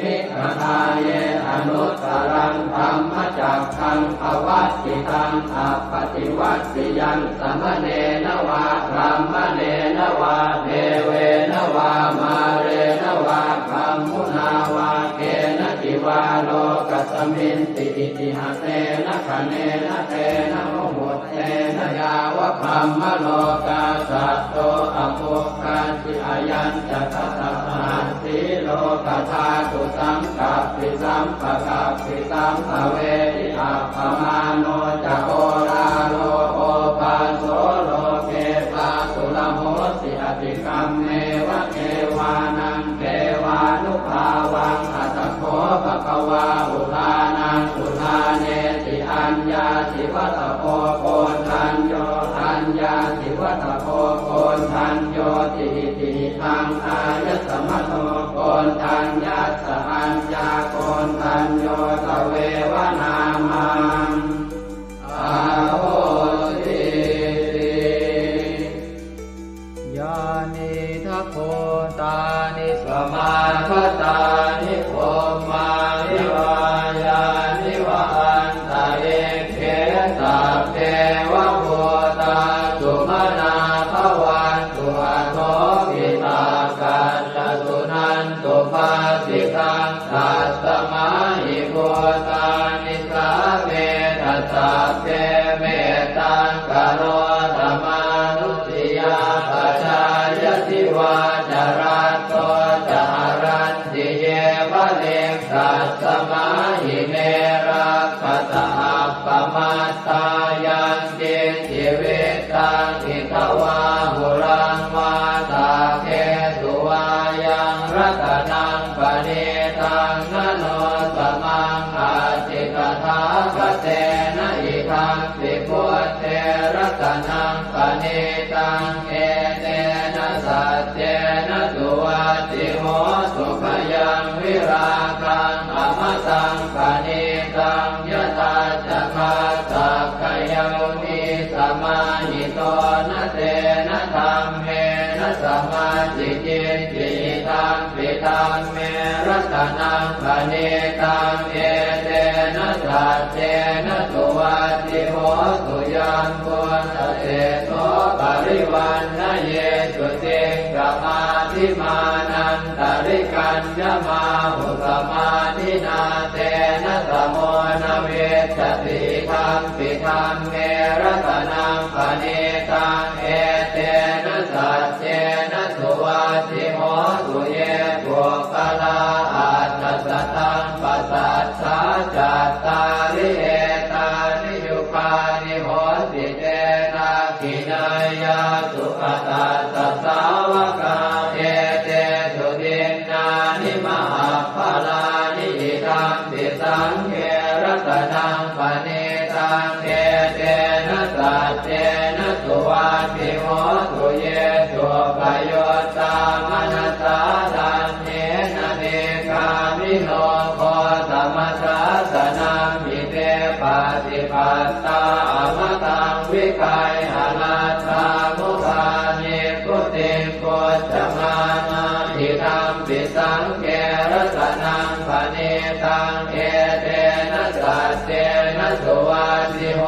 มิกทาเยอนุตตรังธรรมจักขังภวัตติตังอัปปติวัตติยังสัมมเนนวาพรหมเนนวาเทเวนวามาเรนวาพรหมุนาวาเกณทิวาโลกัสมินติอิติหะเตนะคะเนนะเตนะโมหุตเตนะยาวะพรหมโลกาสัตโตอโภคันติอายัญจะทัสสะหันติโลกธาตุสังกัปปิสัมปะกัปปิสัมภเวทิอัปปมาโนจะโอราโลโอปาโสโลเกปาสุลโหสิอติกัมเมวะเกวานังเกวานุภาวังอัตถโขภควาอุทานังอุทาเนติอัญญาสิวัตโพโกนทัญโยอัญญาสิวัตโพโกนทัญโยติติทังอายสมโตโกนทัญญาสอัญญาโกนทัญโยตเววนามังอาโหติยานิทัพโพตานิสมาคตานิโภมานิวายานิวาอันต นิสาเวทัสสะเทเมตังกโรธรรมานุสติยาปัจจายติวาจารัตโตจารันติเยวะเลกัสสมาหิเมรักขตาปมัตตายังเจจิเวตังอิทวาหุรังวาตาเกสุวายังรัตนังปณิตังนโนสมังอาจิกถาคเตนะอิทังปิพุทเทรัตนังปณิตังเอเตนะสัจเจนะสุวัตติโหสุขยังวิราคังอมตังปณิตังยตาจักขาสักขยามิสมาหิโตนะเตนะธรรมเมนะสมาธิจิตติตังปิตังเมรัตนังปณิตังเอเตนะสัจเจนะสุวัตติโหสุยัมพุทธเตโสปริวันนะเยสุติงกมาธิมานันตริกัญญมาหุสมาธินาเตนะสโมนะเวสติธัมปิธัมเมรัตนังปณิตังเอเตนะสัจเจนะสุวัตติโหสุเยปุคลาอัตถสัตตังปัสสัทธาจัตตาริเอตานิยุคานิโหติเตนะกินายาสุขตาสัสสาวกาเอเตสุตินนานิมหาภลานิอิทัมปิสังเขรัตนังปณิตังเอเตนะสัจเจนะสุวัตติโหสุเยสุปโยตามนัสสาทันเนนะเนกามิโนโคสมัสสะสนังมิเตปฏิปัตตาอมตังวิคัยหนาตามุขานิพุติงโกจมานาทิธัมปิสังเกรัตนังปณิตังเอเตนะสัจเจนะสุวัตติโห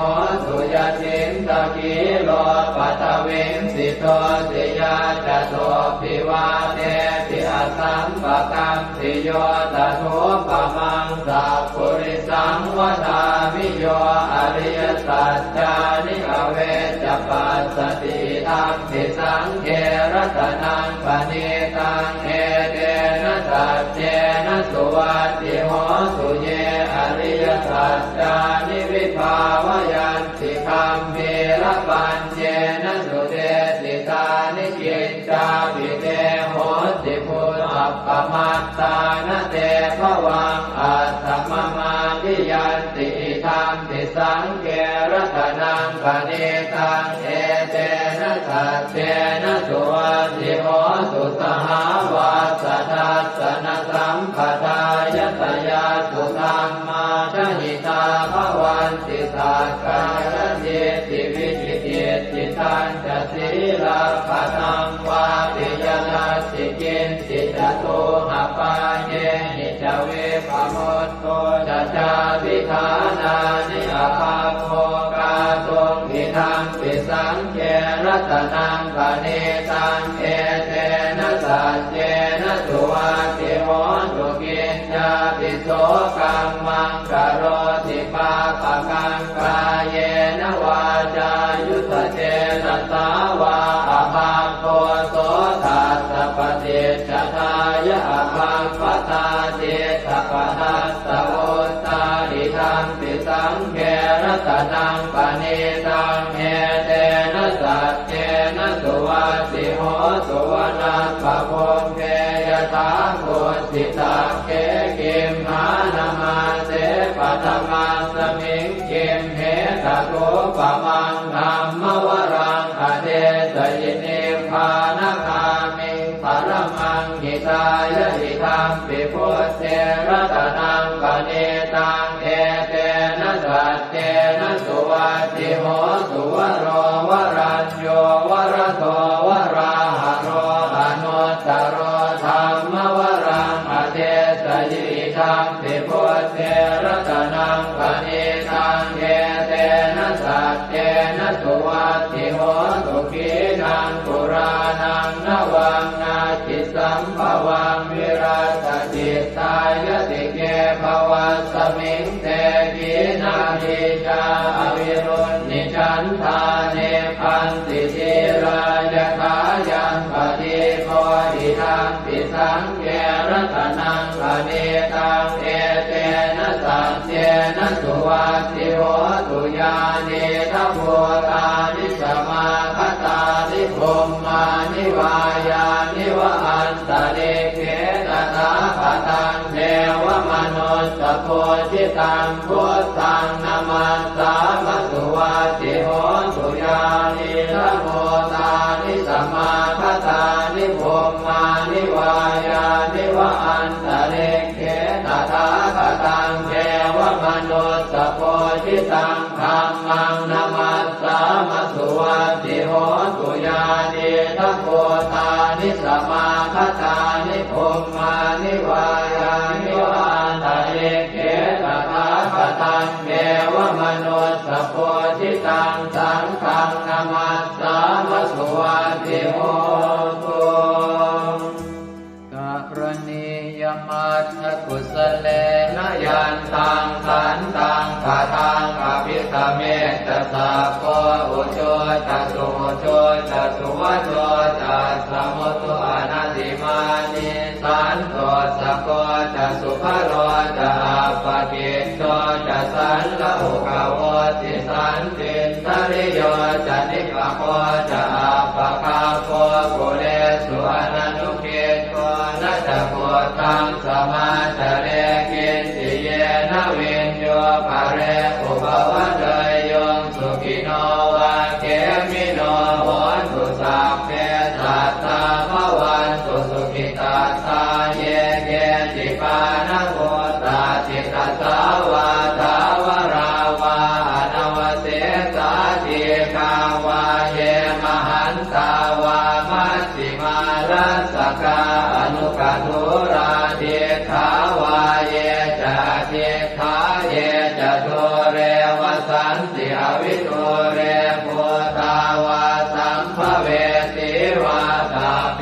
สุยตินตะกิโลปัตวิงสิโตติยาจโตปิวาเตติอสัมปะกัมติโยตถุปมังสัพพุริสังวทามิโยอริยสัจจานิอเวจปัสสติธัมปิสังเขรัตนังปณิตังเอเตนะสัจเจนะสุวัตติโหสุเยอริยสัจจานิวิภาวยันติคัมภีรปัญเจนะสุเตสิตานิกิจจาภิเตโหติพุทธปมัตตานะเตภวังอัตถมมาทิยันติธัมปิสังเขรัตนังปณิตังเอเตนะสัจเจนะสุวัตติโหสุสหาวาสทัสสนสัมปทายตยาสุธรรมาชหิตาภวันติสักกายติติวิจิติติตันจะศีลาภตังวาปิยนัสสิกินสิจตุหปาเยหิจเวปโมตโตจะจาวิธานานิอาภาโภกาตุงอิทังปิสังเขรัตนังปณิตังเอเตนะสัจเจนะสุวัตติโหสุกินจาปิโสกัมมังกโรติปาปะกังกายเยนะวาจายุตเจนะสาวาอภาโคโสทัสสะปฏิจจทายะอภาปตาเจตปทัสสะโอตาอิทังปิสังเขรัตนังปณิตังเอเตนะสัจเจนะสุวัตติโหสุวนาภโพเกยถาโคสิตาเกกิมหานามาเสปัตมาสมิงกิมเหตโกปมังธัมมวรังอเดสยินิพพานคามิงปรมังหิตายะหิธัมปิพุทเทรัตนังปณิตังเอเตนะสัจเจนะสุวัตติโหสุวโรวรัญโยวรโตวราหะโรอนุตตโรธัมมวรังอเดสยิธัมปิพุทเทรัตนังปณิตังเอเตนะสัจเจนะสุวัตติโหสุขีนังปุรานังนวังนาจิสัมภวังวิรัตติตายติเกภวัสมิงเต ทิจาอวิรุณนิชันธาเนพันติทิรายถายังปฏิโพธิทังปิสังเกรัตนังอเนตังเอเตนะสัจเจนะสุวัตติโหตุญาเนทโพธานิสมาคตานิพมมานิวายานิวอันตะเลเขตตาปตังเทวมนุสสโพธิตังพุทธังนามัสสามสุวัตติโหตุญานิทโพธานิสมาคตานิพมมานิวายานิวอันตะเลเขตตาปตังเทวมนุสสโพธิตังธัมมังนามัสสามสุวัตติโหตุญานิทโพธานิสมาคตานิพมมานิวายานิวอันตะเลเขตตาปตังเทวมนุสสโพธิตังสังฆังนามัสสามสุวัตติโหตุกรณียมัตถกุสเลนะยันตังขันตังคาทังอภิสเมตสัพโพอุโชตสุโชตสุวโชตสมุตุอนัตติมานิสันโตสะโกตสุภโรตอัปปกิจโตจะสันละหุกโวติสันติทริโยจะนิกโคจะอัปปคาโคกุเลสุอนันุเกโตนะจะโพธังสมาจเรกินติเยนะวินโยภะเรอุปวัตเตยงสุขิโนวะเกมิโนโหตุสัพเพสัตตาภวันตุสุขิตาตาเยเกจิปานะโหตาจิตตสาวาทาวราวาอนวเสสาธิกาวาเยมหันตาวามัชฌิมารัสสกาอนุกัตุราเทขาวาเยจะเทขาเยจะโทเรวสันติอวิโทเรภูตาวาสัมภเวติวาตาเพ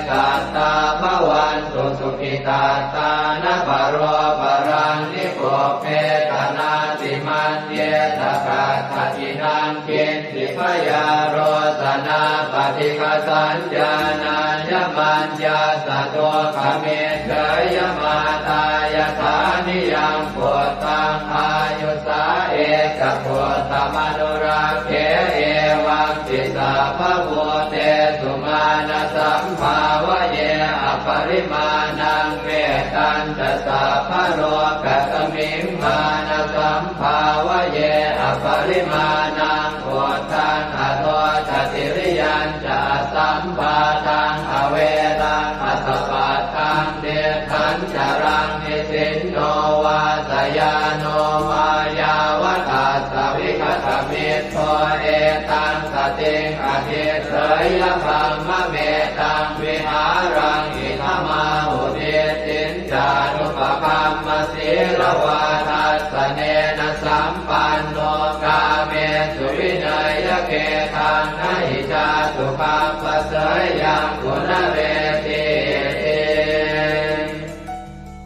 สัตตาภวันตุสุขิตาตานะปโรปรังนิโกเพตนาติมันเยตกาตตินังกินติพยาโรสนาปฏิฆาสัญญาณายมัญญาสะโตขเมเฉยมาตายฐานิยังโพธังอายุสาเอกโพธมนุราเขเอวังติสาภโวเตสุมาณสัมภาวะเยอปริมาณังเวตัญจะสาภโรกัสมิงมาณสัมภาวะเยอปริมาณังโพธังอโทจติริยัญจะสัมปาทังอเวรังอัสสปาทังเดทันจรังนิสินโนวาสยาโนมายาวตัสสวิคตมิตโตเอตังสติงอธิเสยพัมมะเมตังวิหารังอิทมาหุเดตินจานุปคัมมสีลวาทัสสเนนะสัมปันโนกาเมสุวินัยเกทังนะหิจาตุปัปปะเสยยังกุณเรติ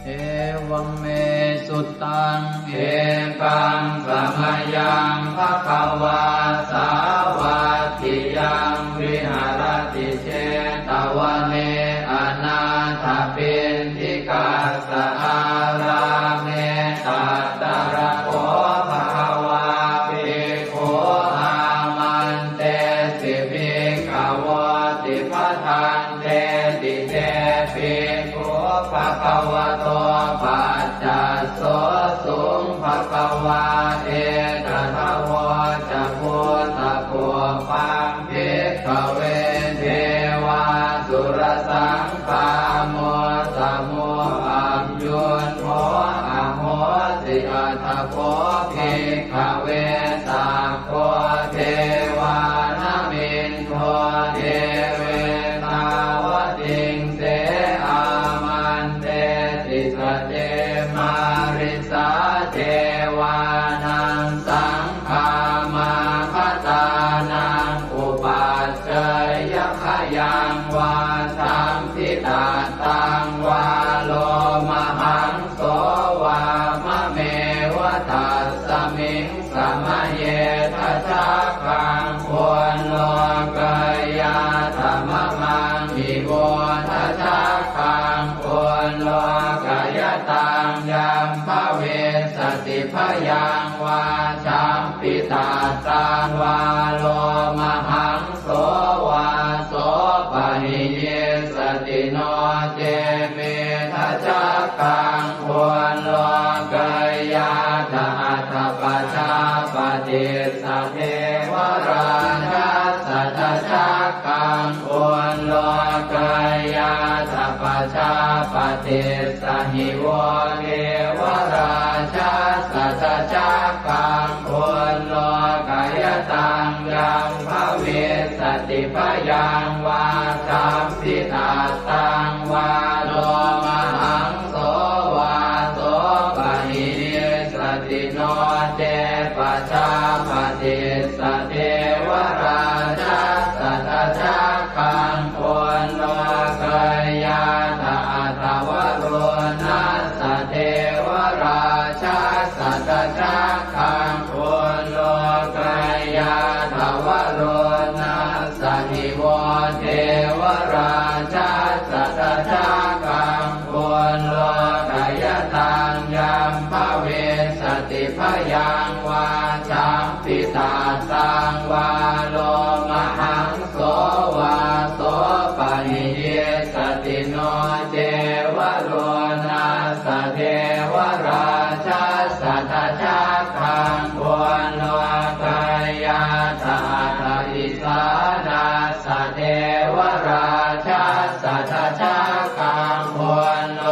เอวังเมสุตังเอกังสมยังภควาสาวัตถิยังวิหารติเชตวันเนอนาถปิณฑิกาสอาราเมตัตตระโขภควาภิกขุอามันเตสิภิกขวติปทังเตติเตภิกขุภควโตปัจจัสโสสุงภควาเอตถาวจะพุทธภูปังภิกขเวเทวาสุรสังฆาโมสมุอัมยุนโมอโหสิอัตถโพภิกขเวสัพโพเทวานามินโทเทเวตาวติงเสอามันเตติสเตมาริสาเทวานังสังฆามาคตานังอุปัชฌยขยังวาสัมพิตาตังวาโลมหังโสวามะเมวะตัสสะ มิงสมะเยทัชาคังควรโลกายาธรรมมังอิโวทัชาคังควรโลกายตังยัมภเวสติพยังวาชัมปิตาตังวาโลมหังโสวาโสปะหิเยสติโนเจเมทัชาคังควรโลกายาธาตปัจจาปฏิสัทเทวราชาสัทธาคังควรโลกายาธาปัจจาปฏิสหิวเทวราชาสัทธาคังควรโลกายตังยัมภเวสติพยังวาชัมปิตาตังวาโลมหังโสวาโสปะหิเยสติโนเจปัจจาปฏิสเทวราชาสัทธาคังควรโลกายาธาตวโรนัสสเทวราชาสัทธาคังควรโลกายาธาวโรนัสสหิวเทวราชาสัทธาคังควรโลกายตังยัมภเวสติพยังวาชัมปิตาตังวาโลมหังโสวาโสปะหิเยสติโนเจวโรนัสสเทวราชาสัทธาคังควรโลกายาธาตอิสานาสเทวราชาสัทธาคังควรโล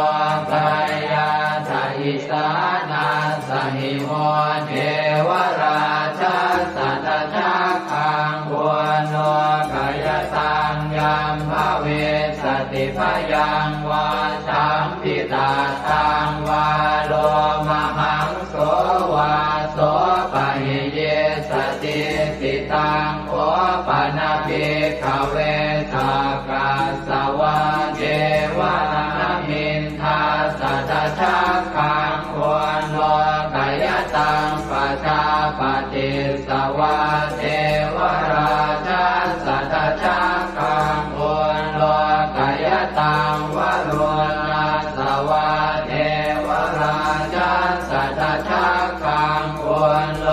กายาธาอิสานาสหิโมเทวราชาสัทธาคังควรโลกายตังยัมภเวสติพยังวาชัมปิตาตังวาโลมหังโสวาโสปะหิเยสติติตังโอปะนาภิกขเวสักกัสสวะเจวะนามินทาสัทธาคังควรโลกายตังปัจจาปฏิสวะเทวราชาสัทธาคังควรโลกายตังวโรนัสสวะเทวราชาสัทธาคังควรโล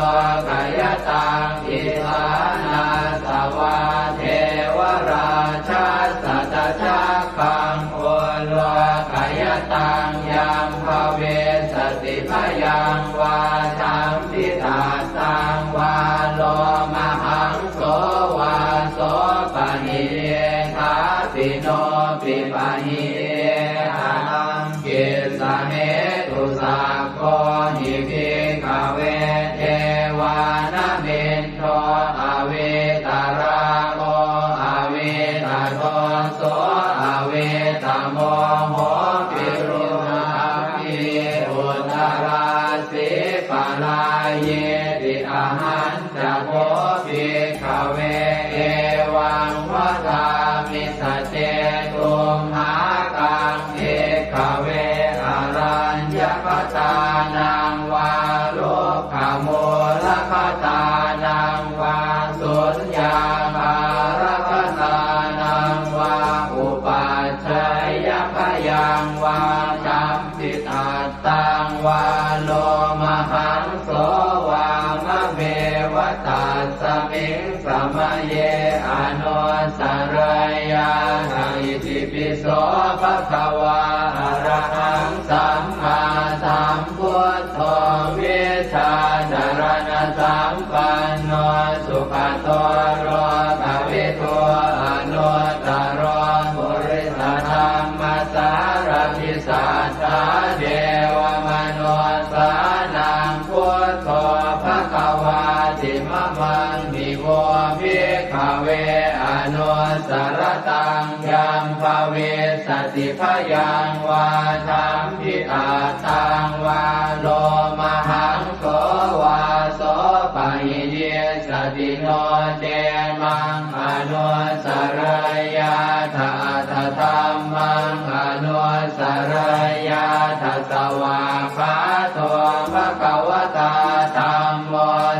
กายตังอิสานาสวะเทวราชาสัทธาคังควรโลกายตังยัมภเวสติพยังวาชัมปิตาตังวาโลมหังโสวาโสปะหิเยทาปิโนปิปะหิเยหังกิสเนตุสักโคหิภิกขเวเทวานามินโทอเวตาราโมอเวตาโทโสอเวตาโมโหปิรุนาภิอุตตราสิปะลาเยติอาหันจะโพภิกขเวเอวังวะทามิสเจตุมหากังเภิกขเวอารัญญปตานังวาโลภโมลภตานังวาสุญญาภารภตานังวาอุปัชฌยพยังวาชัมปิตาตังวาโลมหังโสวามะเมวตัสสมิงสมะเยอนุสรยาอิติปิโสภะคะวาอะระหังสัมมาสัมพุทโธวิชาจารณะสัมปันโนสุขโตโรภวิโตอนุตตรบุริสธรรมสารพิสัทธาเดวมนุสานังพุทโธภะคะวาติมะมังมิโวภิกขเวอนุสรตังยัมภเวสติพยังวาชัมปิตาตังวาโลมหังโสวาโสปะหิเยสติโนเจมังอนุสรยาธาธรรมังอนุสรยาธสวาคาโตภะคะวตาธัม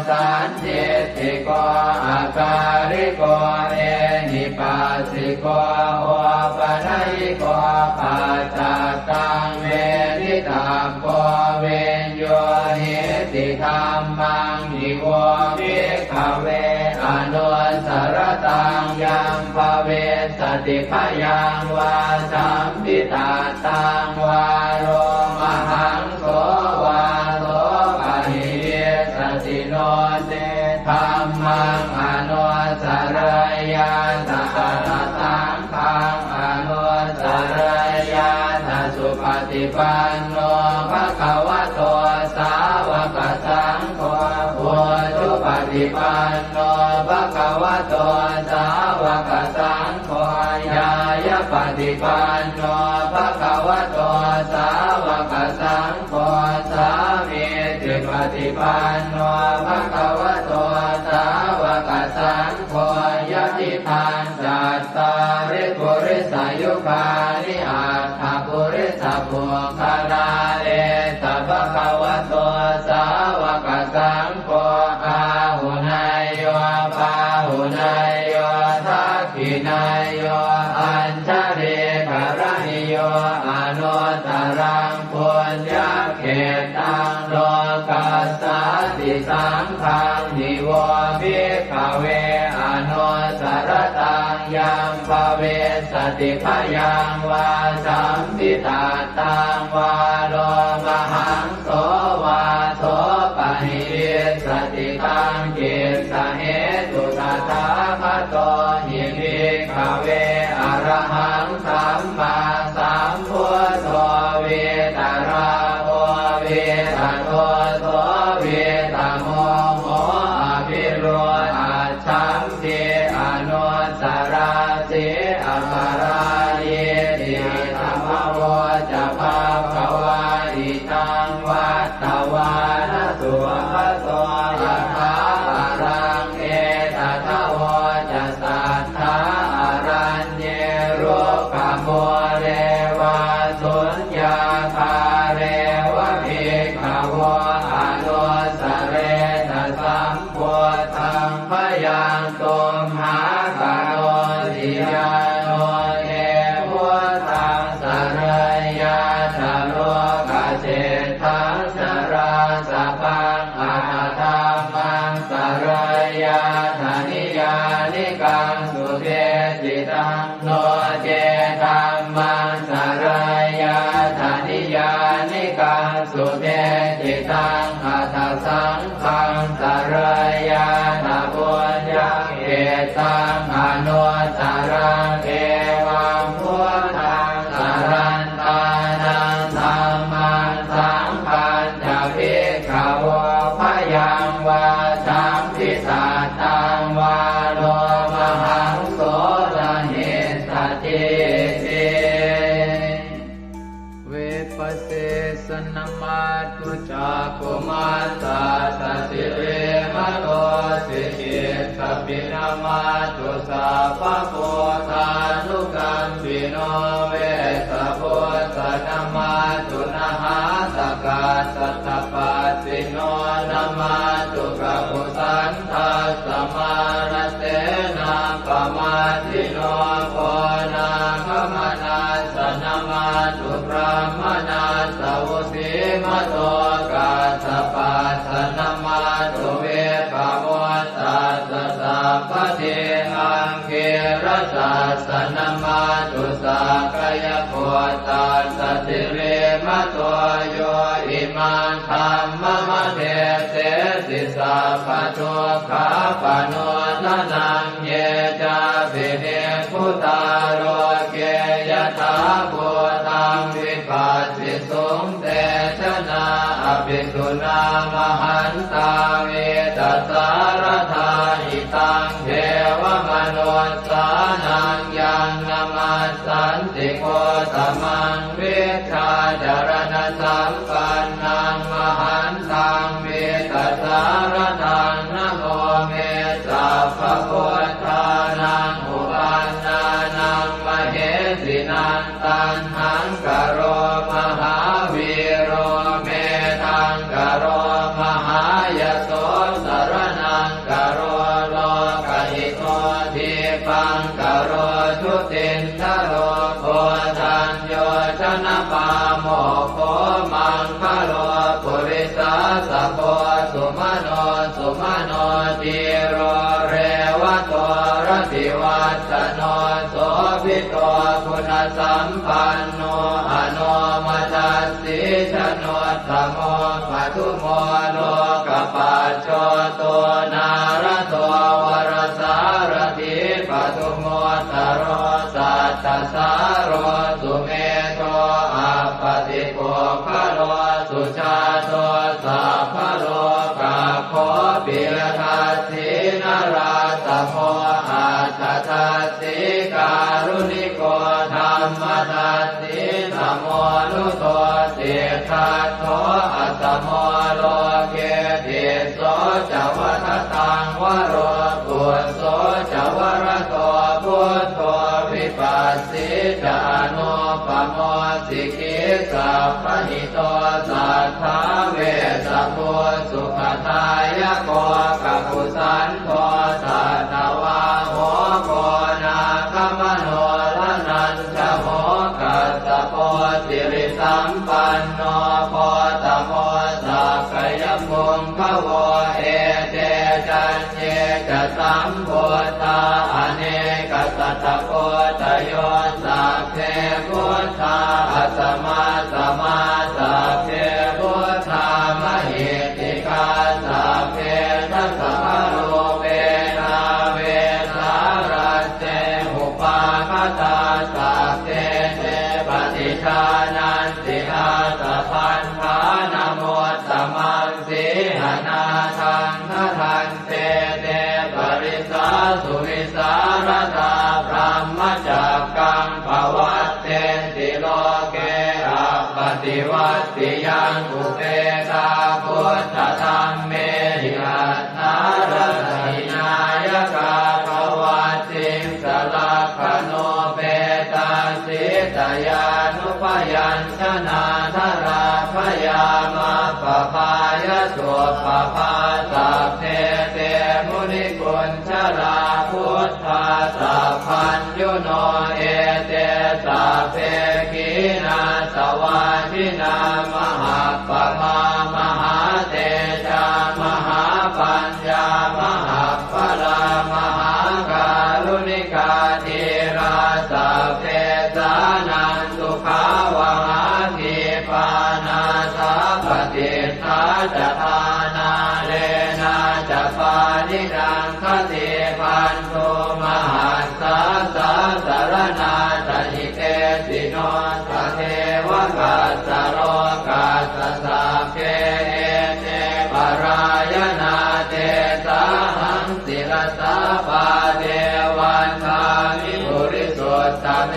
สันติติโกอาการิโกเอหิปัสสิโกโอปนัยโกปัจจตังเวทิตาโกเวนโยหิติธัมมังนิโวภิกขเวอนุสรตังยัมภเวสติพยังวาสัมปิตาตังวาโรมหังโสวาโสปะหิสติโนเตธัมมังอนุสรยาตถาตังขังอนุสรยาตสุปฏิปันโนภะคะวะโตสาวกสังโฆพุทธุปฏิปันโนภะคะวะโตสาวกสังโฆญาญาปฏิปันโนภะคะวะโตสาวกสังโฆสามีจิปฏิปันโนภะคะวะโตสาวกสังโฆยะติทานจัตตาริปุริสายุคานิอัตถปุริสปุคลาเอตภะคะวะโตสาวกสังโฆอาหุนายโยปาหุนายโยทักขินายโยอัญชริกรณิโยอนุตตรังปุญญเขตังโลกัสสติสังฆังนิโวภิกขเวอนุสรตังยัมภเวสติพยังวาสัมปิตาตังวาโลมหังโสวาโสปะหิสติตังกิสสะเหตุตถาคตหิภิกขเวอรหังสัมมาสัมพุทโธเวตราโอเวตโตโสเวตโมโหอภิโรอาชัมเทอนุสราเสอปาราเยติธรรมโวจะภาควาอิตังวัตตวานสุภโสยะถาอารังเอตถาวจะสัทธาอารัญเยโรกโมเรวาสุญญาคาเรวะภิกขวะอนุสเรตสัมโพธังพยังตุมหากโนติยาโนเอพุทธังสรยาชโลกเจตังสราสพังอาธรรมังสรยาธานิยานิกังสุเทจิตังโนเจธัมมังสรยาธานิยานิกังสุเทจิตังอัตถสังฆังสรยาธาปุญญเขตังอนุสรังเอวังพุทธังสรันตานังธัมมังสังฆังจะภิกขวะพยังวาสัมภิสาตังวาโลมหังโสรหิสติเตเวปัสเสสนมาตุจักขุมาตาสสิเรมโตสิกิสปินามาตุสัพพะโพธานุกัมปิโนเวสะโพธนามาตุนะหาตกาสัตตปัสสิโนนามาตุกะปุสันทัสสมานเสนาปมาทิโนโพนาคมนาสนามาตุพระมนาสวุสีมโตกาสปัสสนามาตุเวปโมตัสสะสัพพะเทอังเกรสัสสนามาตุสักกายโพตัสสะติเรมโตโยอิมังธัมมะมะเทเสสิสัพพะทุกขาปโนทนังเยจาภิเนพุทธาโรเกยถาภูตังวิปัสสิสุงเตชนะอภิสุนามหันตาเวตัสสารธาอิตังเทวมนุสสานังยังนามัสสันติโกตมังวิชาจารณสัมปันนังมหันตังเวตัสสารทังนะโมเมสัพพะพุทธานังอุปันนานังมเหสินังตันหังกโรมหาวีโรเมทังกโรมหายโสสโร สุมาโนติโรเรวะโตรติวัตโนโสภิโตคุณสัมปันโนอโนมัสสิชโนตโมปัทุโมโลกปัจโจโตนารโตวรสารถิปัทุโมตโรสัตตสารโรสุเมโตอัปปติโกภโลสุชาโตสัพพโลกาโคปิยทัสสินาราสโมอัตถทัสสิการุณิโกธรรมทัสสิสมโมนุโตเสทัสโตอัตโมโลเกติโสจวัฏตังวโรกุโสจวรโตพุทโธวิปัสสิจานุปโมสิกิสัพพหิโตสัทธาเวสสุสุขทายโกกัปปุสันโตสัตวาโหโกนาคมโนลนันจโมกัสสโพสิริสัมปันโนโพตโมสักขยมุงภโวเอเตจันเยจะสัมโพธาอเนกสัตตโพตโยสัพเพพุทธาอัสมาสมาสัพเพพุทธามหิติกาสัพเพทัสสะโลเวนาเวสารัสเตอุปาคตาสัพเพเตปฏิชานันติอาสะพันธานโมตตมังสีหนาทังทันเตเตปริสาสุวิสารตาพรหมจักกังภวัตเตติโลเกอัปปติวัตติยังอุเปกาพุทธธรรมเมหิอัตถารถินายกาภวัตติสลักขโนเปตาสิตยานุปยัญชนะธราพยามาปภายสุปภาสัพเพเตมุนิกุญชลาพุทธาสัพพัญญุโนเอเตสัพเพขีนาสวาทินามหาปมามหาเตจามหาปัญญามหาภลามหาการุณิกาธีราสัพเพสานันตุขาวหาทีปานาสัพพติทาจทานาเลนะจะปานิดังคติพันโทมหัสสะสะสารนาตหิเตสิโนทะเทวกัสสะโรกัสสะสัพเพเอเตปรายนาเตสาหังศิลสาปาเทวันทามิปุริสุทธเม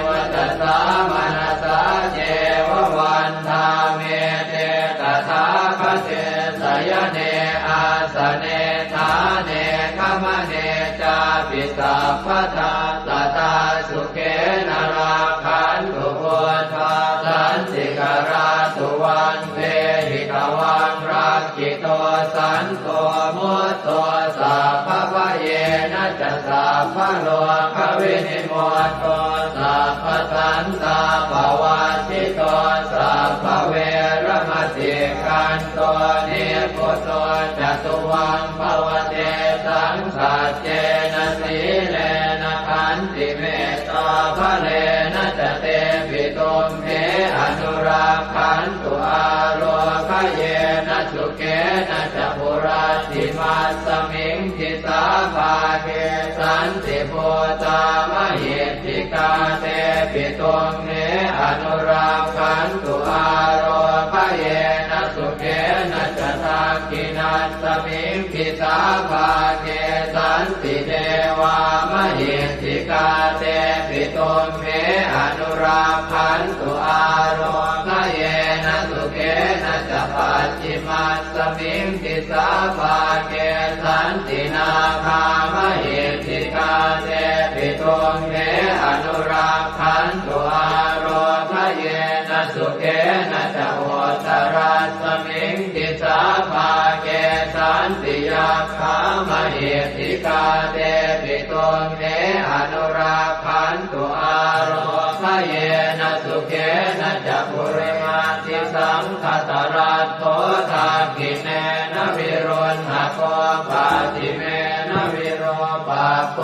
วัตสามนัสสะเจววันทาเมเตตถาคเตสยเนอาสเนธาเนขมเนจาปิสัพพทาสตาสุเขนราคันตุพุทธาสันติกราสุวันเตหิกวังรักขิโตสันโตมุตโตสัพพะเยนะจะสัพพะโลกวินิโมตโตสัพพะสันตาภวัติโตสัพพะเวรมติกันโตนิพุตโตจตุวังภวเตสังสัจเจนะสีเลนะขันติเมตตาภะเลนะจะเตปิตุมเหอนุราคันตุอาโลคเยนะสุเกนะจะปุราติมัสสมิงทิสาภาเกสันติโพตามหิทธิกาเตปิตุมเหอนุราคันตุอาโลคเยนะสุเกนะจะทักขินัสสมิงทิสาภาเกสันติเทวามหิทธิกาเตปิตุมเหอนุราคันตุอาโลคเยนะสุเกนะจะปัจฉิมัสสมิงทิสาภาเกสันตินาคามหิทธิกาเตปิตุมเหอนุราคันตุอาโลคเยนะสุเกนะจะโหตรัสสมิงทิสาภาเกสันติยาคามหิทธิกาเตปิตุมเหอนุราคันตุอาโลค เยนะสุเขนะจักขุริมาติสังคตรัตโตทากิเนนะวิรุณหะโกปาติเมนะวิโรปาโก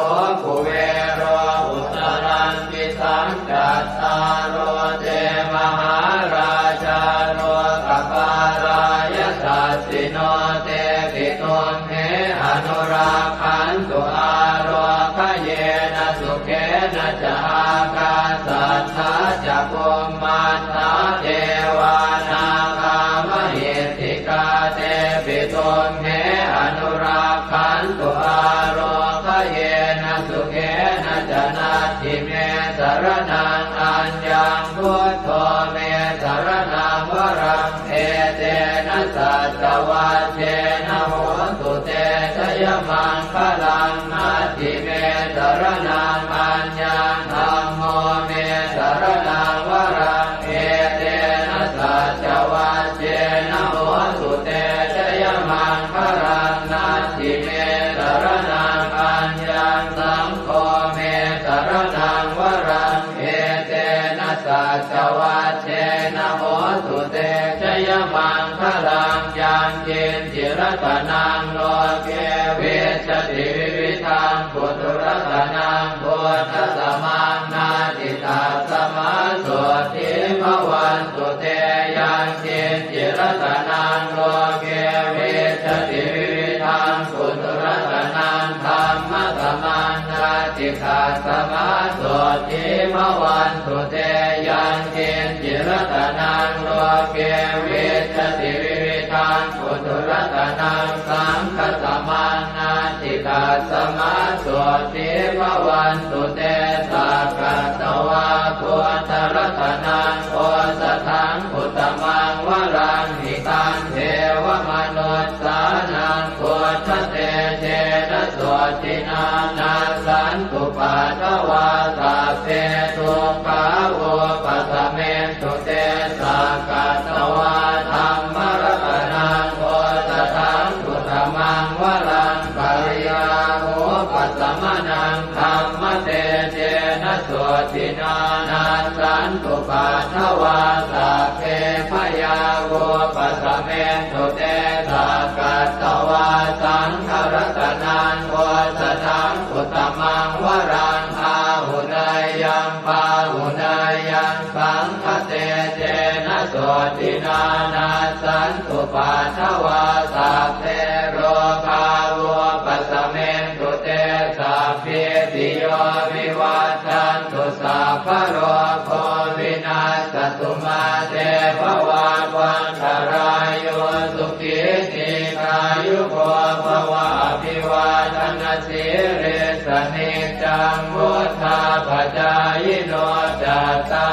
กุเวโรอุตรันติสังกัตตาโรเตมหาราชาโรกปารายสัสสิโนเตปิตุมเหอนุราคันตุอาโรคเยนะสุเขนะจะอากาสัทธาจะกุมมันตาเทวานากามหิติกาเตปิตุมเหอนุราคันตุอาโรคเยนะสุเขนะจะนาทิเมสรนังอัญญังพุทโธเมสรนังวรังเอเตนะสัจวัชเชนะโหตุเตชยมังคลังนาทิเมสรนังอัญญังธัมโมเมสรนังวรังเอเตนะสัจวัชเชนะโหตุเตชยมังคลังนาทิเมสรนังอัญญังสังโฆเมสรนังวรังเอเตนะสัจวัชเชนะโหตุเตชยมังคลังยังเจนจิรตนังโลเกเวชติวิวิธังปุถุรตนังโพธสมังนาติตาสมาโสติภวันตุเตยังเจนจิรตนังโลเกเวชติวิวิธังปุถุรตนังธรรมสมังนาติตาสมาโสติภวันตุเตยังเจนจิรตนังโลเกเวชติวิวิธังปุถุรตนังสังฆสมังนาติตาสมาโสติภวันตุเตสักกตวาพุทธรัตนังโอสถังอุตมังวรังหิตังเทวมนุสสานังพุทธเตเจนะโสตินานาสันตุปัฏฐวาสัพเพทุกขาโวปัสสเมตุเตสักกตวาธัมมรัตนังโอสถังอุตมังวรังปริยาโหปัสสมนังธัมมเตเจนะโสตินานาสันตุปัฏฐวาสัพเพพยาโวปัสสเมตุเตสักกตวาสังฆรัตนังโอสถังอุตมังวรังอาหุนายยังปาหุนายยังสังฆเตเจนะโสตินานาสันตุปัฏฐวาสัพเพโรคาโวปัสสเมตุเตสัพเพติโยวิวัชชันตุสัพพะโรโควินาศตุมาเตภวัตวันตรายโยสุขิติกายุโกภวะอภิวาทนาสิริสนิจังวุฒาปัจจายโนจัตตา